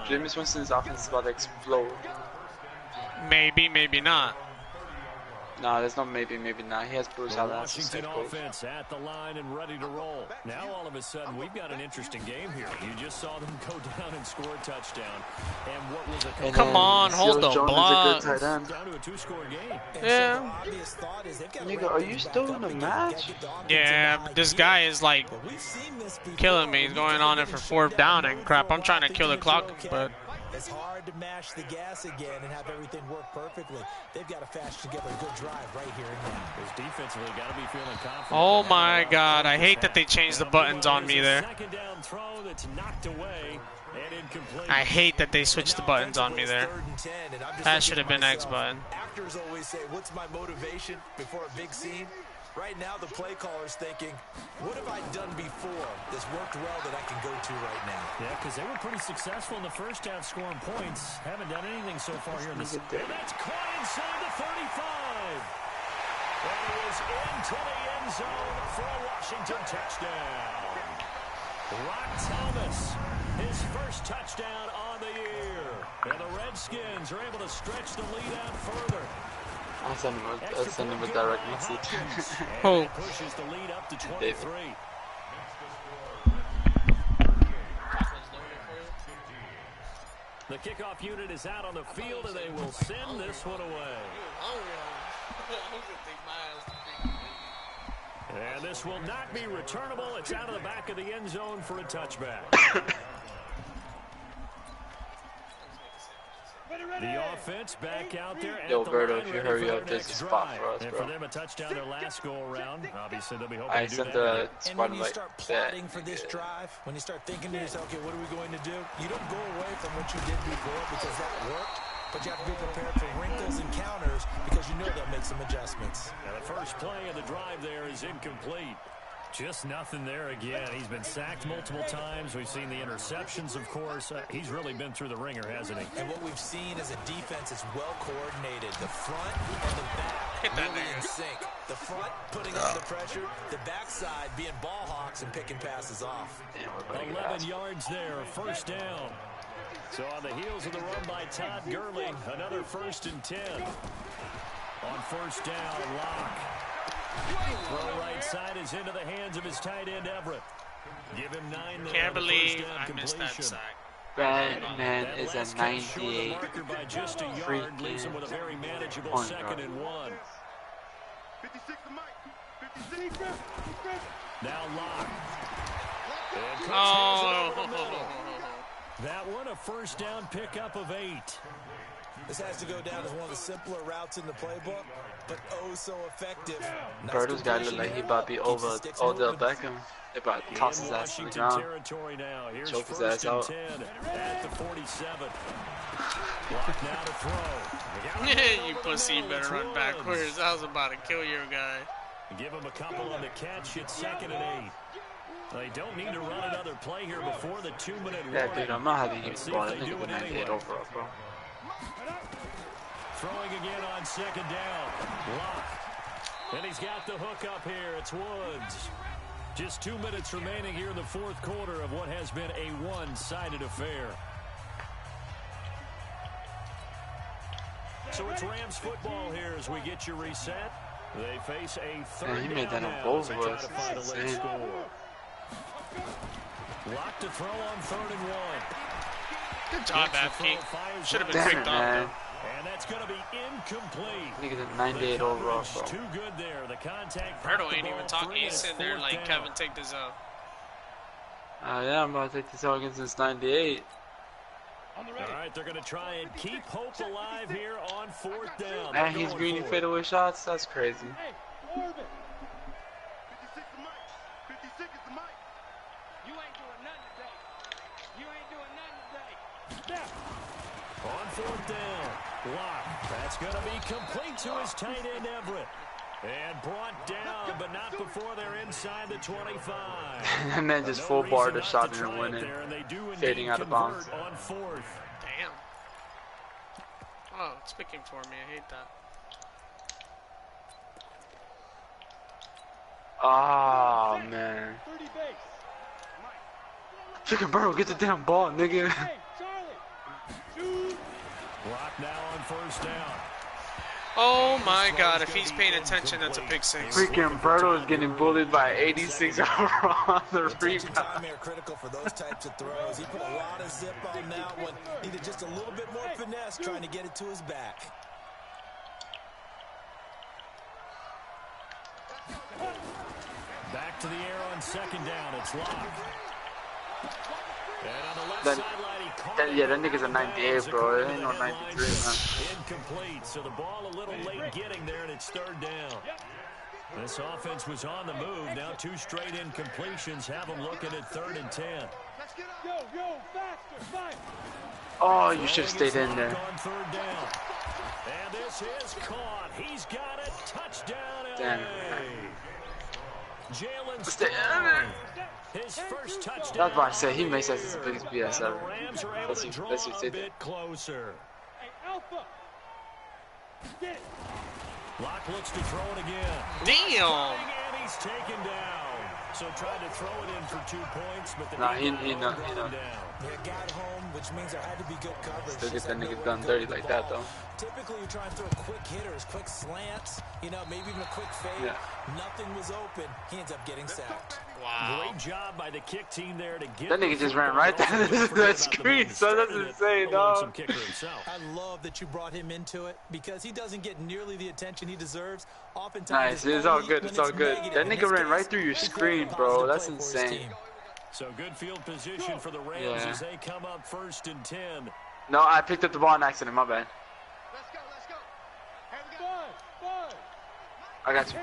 Jameis Winston's offense is about to explode. Maybe, maybe not. No, there's no maybe, maybe not. He has Bruce Allen as his Washington head coach. offense at the line and ready to roll. Now all of a sudden we've got an interesting game here. You just saw them go down and score a touchdown. And what was a come on, hold the block. Down to a 2-score game. Yeah. Nigga, are you still in the match? Yeah, but this guy is like killing me. He's going on it for 4th down and crap. I'm trying to kill the clock, but it's hard to mash the gas again and have everything work perfectly. They've got to fashion together a good drive right here and now. Because defensively, got to be feeling confident. oh my god, I hate that they changed the buttons on me there. Second down throw that's knocked away and incomplete. I hate that they switched the buttons on me there. That should have been X button. Actors always say, what's my motivation before a big scene? Right now, the play caller's thinking, what have I done before that's worked well that I can go to right now? Yeah, because they were pretty successful in the first half scoring points. Haven't done anything so far here in this. And that's caught inside the 35. And he is into the end zone for a Washington touchdown. Rock Thomas, his first touchdown on the year. And the Redskins are able to stretch the lead out further. I'll send him a direct message. Oh. Pushes the lead up to 23. The kickoff unit is out on the field, and they will send this one away. And this will not be returnable. It's out of the back of the end zone for a touchback. The offense back out there. Yo, Berto, if you hurry up, there's a spot for us, and bro. for them, a touchdown their last go around. Obviously, they'll be hoping I to do sent that. the And when squad you like start that. plotting for this drive, when you start thinking to yourself, okay, what are we going to do? You don't go away from what you did before because that worked, but you have to be prepared for wrinkles and counters because you know they'll make some adjustments. Now the first play of the drive there is incomplete. Just nothing there again. He's been sacked multiple times. We've seen the interceptions, of course. He's really been through the ringer, hasn't he? And what we've seen is a defense that's well coordinated. The front and the back really in sync. The front putting on the pressure, the backside being ball hawks and picking passes off. 11 yards there, first down. So on the heels of the run by Todd Gurley, another 1st and 10. On first down, Locke. Throw right side is into the hands of his tight end, Everett. Give him 9 there. Can't believe I missed that sack. Batman is a 98 by just a yard, leaves him with a very manageable point 2nd and 1. 56 to Mike. 56. Now Locke. Oh. That one, a first down pickup of 8. This has to go down as one of the simpler routes in the playbook, but oh so effective. Berto's got to look like he about to be over Odell Beckham. They about to toss his ass to the ground. Choke his ass out. At the 47. Block now to throw. You pussy, you better run backwards. I was about to kill your guy. Give him a couple on the catch. It's 2nd and 8. They don't need to run another play here before the 2-minute warning. Yeah, dude, I'm not having you ball. That nigga 98 overall, bro. Throwing again on 2nd down. Locke. And he's got the hook up here. It's Woods. Just 2 minutes remaining here in the 4th quarter of what has been a one-sided affair. So it's Rams football here as we get you reset. They face a 3rd he made that down on now both as of they try us. to find a late Insane. score. Locke to throw on 3rd and 1. Good job, Abke. Should have been Damn picked it, up, man. though. And that's going to be incomplete. Nigga's a 98 overall, bro. Too good there. The contact. Berto ain't even talking. He's sitting there like, Kevin, take this out. Yeah, I'm about to take this out against this 98. All right, they're going to try and keep hope alive here on 4th down. Man, he's greening fadeaway shots? That's crazy. Hey, Corbin. 56 to Mike. 56 is to Mike. You ain't doing nothing today. You ain't doing nothing today. Step. On 4th down, Locke. That's going to be complete to his tight end, Everett. And brought down, but not before they're inside the 25. And then just full bar the shot and winning. Fading out of bounds. On 4th. Damn. Oh, it's picking for me. I hate that. Oh, man. 30 base. Mike. Chicken Burrow, get the damn ball, nigga. Hey, Charlie. Shoot. Lock now on 1st down. Oh my God! If he's paying attention, that's a pick 6. Freaking Berto is getting bullied by 86 overall on the Attention rebound. time here critical for those types of throws. He put a lot of zip on that one. Needed just a little bit more finesse trying to get it to his back. Back to the air on 2nd down. It's Locke. And on the left That- sideline, he caught that- it. yeah, that nigga's a 98, bro. It ain't no 93, man. Incomplete. So the ball a little late getting there, and it's 3rd down. This offense was on the move. Now 2 straight incompletions have them looking at 3rd and 10. Yo, faster, fire. Oh, you should have stayed in there. On 3rd down. And this is caught. He's got it. Touchdown, Damn. Jalen Stay Strong. in there. His first touchdown. That's why I said he makes that the biggest BS And ever. the Rams are able Let's to see, draw let's see, a say that. bit closer. Hey, Alpha. Get it. Locke looks to throw it again. Damn! And he's taken down. So tried to throw it in for 2 points, but the Nah, he defense know. brought him down. They got home, which means there had to be good coverage. Still get Just that had nigga no done way to dirty throw the like that, ball. though. Typically, you try and throw quick hitters, quick slants, you know, maybe even a quick fade. Yeah. Nothing was open. He ends up getting sacked. Wow. Great job by the kick team there to get That nigga the just ran football. right down Also, don't forget the about the screen, man son. That's started it, insane, along dog. some kicker himself. I love that you brought him into it because he doesn't get nearly the attention he deserves. Oftentimes, Nice, it's all only good, when it's all good. negative. That In nigga this ran case, right through your it's a screen, very bro. positive That's play for his insane. team. So good field position for the Rams Yeah. as they come up 1st and 10. No, I picked up the ball on accident, my bad. I got you.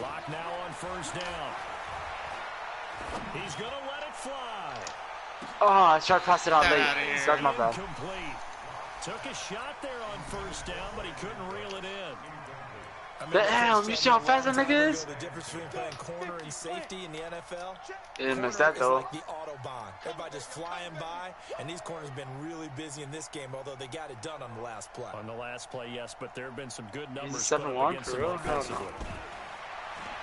Lock now on first down. He's going to let it fly. Oh, I tried to pass it out late. That's my bad. Incomplete. Took a shot there on first down, but he couldn't reel it in. Damn, you see how fast that nigga is? The difference between playing corner and safety in the NFL. Didn't miss that though. Like the Autobahn. Everybody just flying by, and these corners have been really busy in this game, although they got it done on the last play. On the last play, yes, but there have been some good numbers. 7-1 for real? Hell no.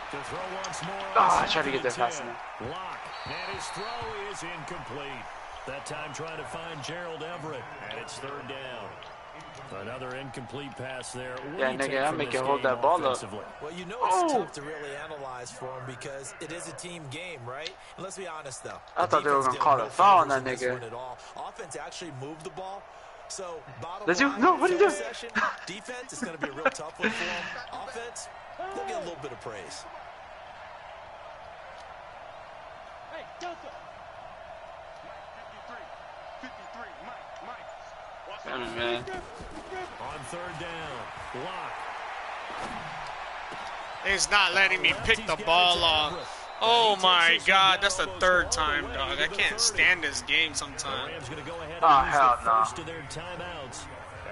To throw once more. Oh, I tried to get there fast enough. Lock, and his throw is incomplete. That time trying to find Gerald Everett, and it's third down. Another incomplete pass there. Yeah, nigga, I make you hold that ball up. Well, you know it's tough to really analyze for him because it is a team game, right? And let's be honest, though. I thought they were going to call a foul on that nigga. Offense actually moved the ball. So, Did you? No, what did you do? Defense is going to be a real tough one for them. Offense, they'll get a little bit of praise. Hey, Delta. 53, Mike. Damn it, man. On third down, Lock. He's not letting me pick the ball off. Oh my God, that's the third time, dog. I can't stand this game sometimes. Oh, hell no. First of their timeouts,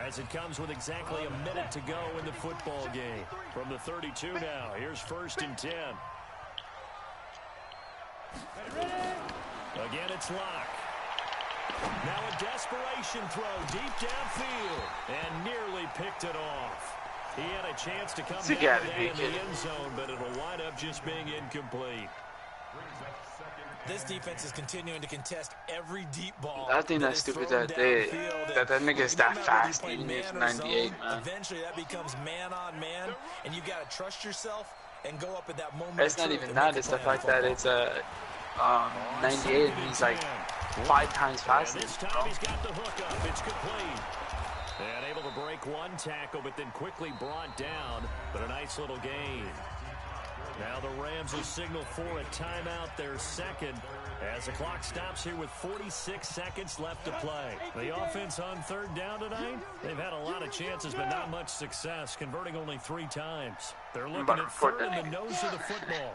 as it comes with exactly a minute to go in the football game. From the 32 now, here's first and 10. Again, it's Lock. Now a desperation throw deep downfield and nearly picked it off. He had a chance to come down in the end zone, but it'll wind up just being incomplete. This defense is continuing to contest every deep ball. I think that's stupid that that nigga's that fast. Even if 98, man. Eventually, that becomes man on man, and you got to trust yourself and go up at that moment. It's not even that. It's the fact that it's a 98 and he's like 5 times faster. This time he's got the hook up. It's complete. And able to break one tackle, but then quickly brought down. But a nice little gain. Now the Rams will signal for a timeout, their second, as the clock stops here with 46 seconds left to play. The offense on third down tonight, they've had a lot of chances, but not much success, converting only 3 times. They're looking at third in the nose of the football.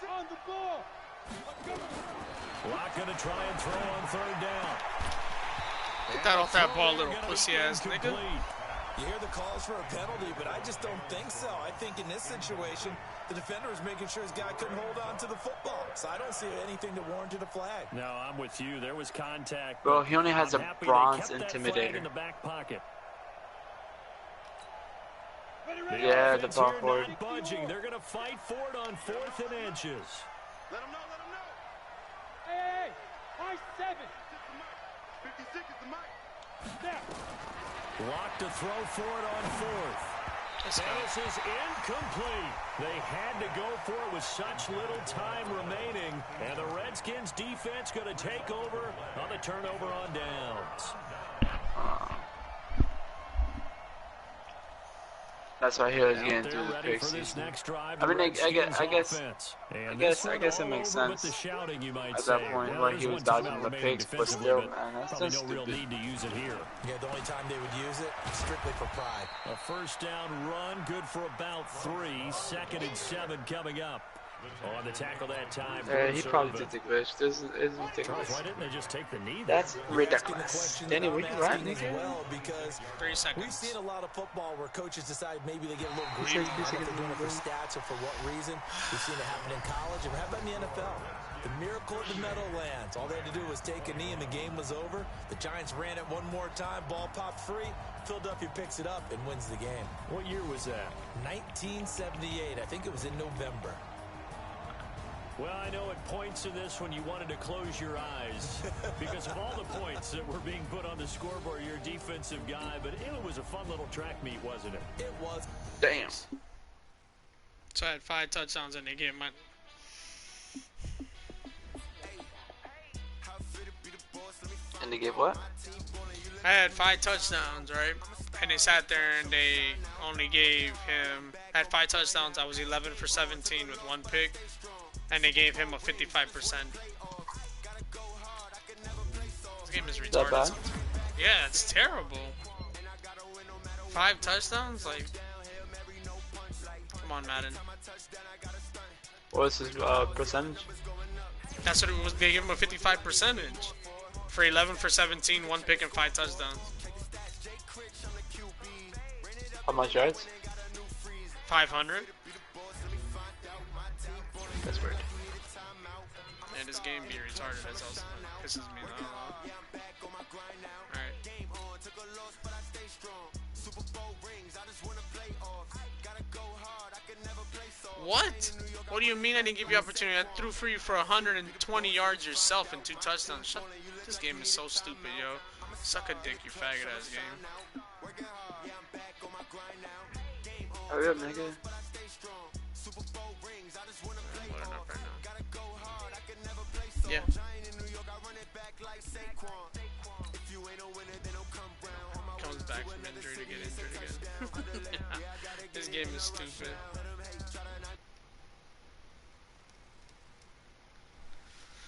On the ball. Lock going to try and throw on third down. Get that off that ball, little pussy-ass nigga. You hear the calls for a penalty, but I just don't think so. I think in this situation, the defender was making sure his guy couldn't hold on to the football. So I don't see anything that warranted a flag. No, I'm with you. There was contact. Bro, he only has a bronze intimidator. In the back pocket. Yeah, the ball forward. They're going to fight for it on 4th and inches. Let him know. Hey, high 7. 56 is the mic. Step. Lock to throw for it on 4th. This is incomplete. They had to go for it with such little time remaining. And the Redskins defense going to take over on the turnover on downs. That's why he was getting through the pick season. I mean, I guess it makes sense at that point where he was dodging the picks, but still, man, that's just stupid. Yeah, the only time they would use it, strictly for pride. A first down run, good for about 3. 2nd and 7 coming up. On the tackle that time. He probably did the glitch. This is ridiculous. Why didn't they just take the knee? That's ridiculous. Danny, where you at, nigga? Well, because 3 seconds. We've seen a lot of football where coaches decide maybe they get a little greedy. I don't know if they're doing it for stats or for what reason. We've seen it happen in college, and how about in the NFL? The miracle of the Meadowlands. All they had to do was take a knee, and the game was over. The Giants ran it one more time. Ball popped free. Philadelphia picks it up and wins the game. What year was that? 1978. I think it was in November. Well, I know at points in this when you wanted to close your eyes because of all the points that were being put on the scoreboard, you're a defensive guy, but it was a fun little track meet, wasn't it? It was. Damn. So I had 5 touchdowns and they gave my... And they gave what? I had 5 touchdowns, right? And they sat there and they only gave him... I had 5 touchdowns. I was 11 for 17 with 1 pick. And they gave him a 55%. This game is retarded. That bad? Yeah, it's terrible. 5 touchdowns? Like, on Madden. What's his percentage? That's what it was. They gave him a 55% for 11 for 17, 1 pick and 5 touchdowns. How much yards? 500. That's weird. And this game be retarded. That's also pisses me off. Alright. What? What do you mean I didn't give you opportunity? I threw for you for 120 yards yourself and 2 touchdowns. This game is so stupid, yo. Suck a dick, you faggot ass game. Hurry up, nigga. Yeah. Comes back from injury to get injured again. This game is stupid.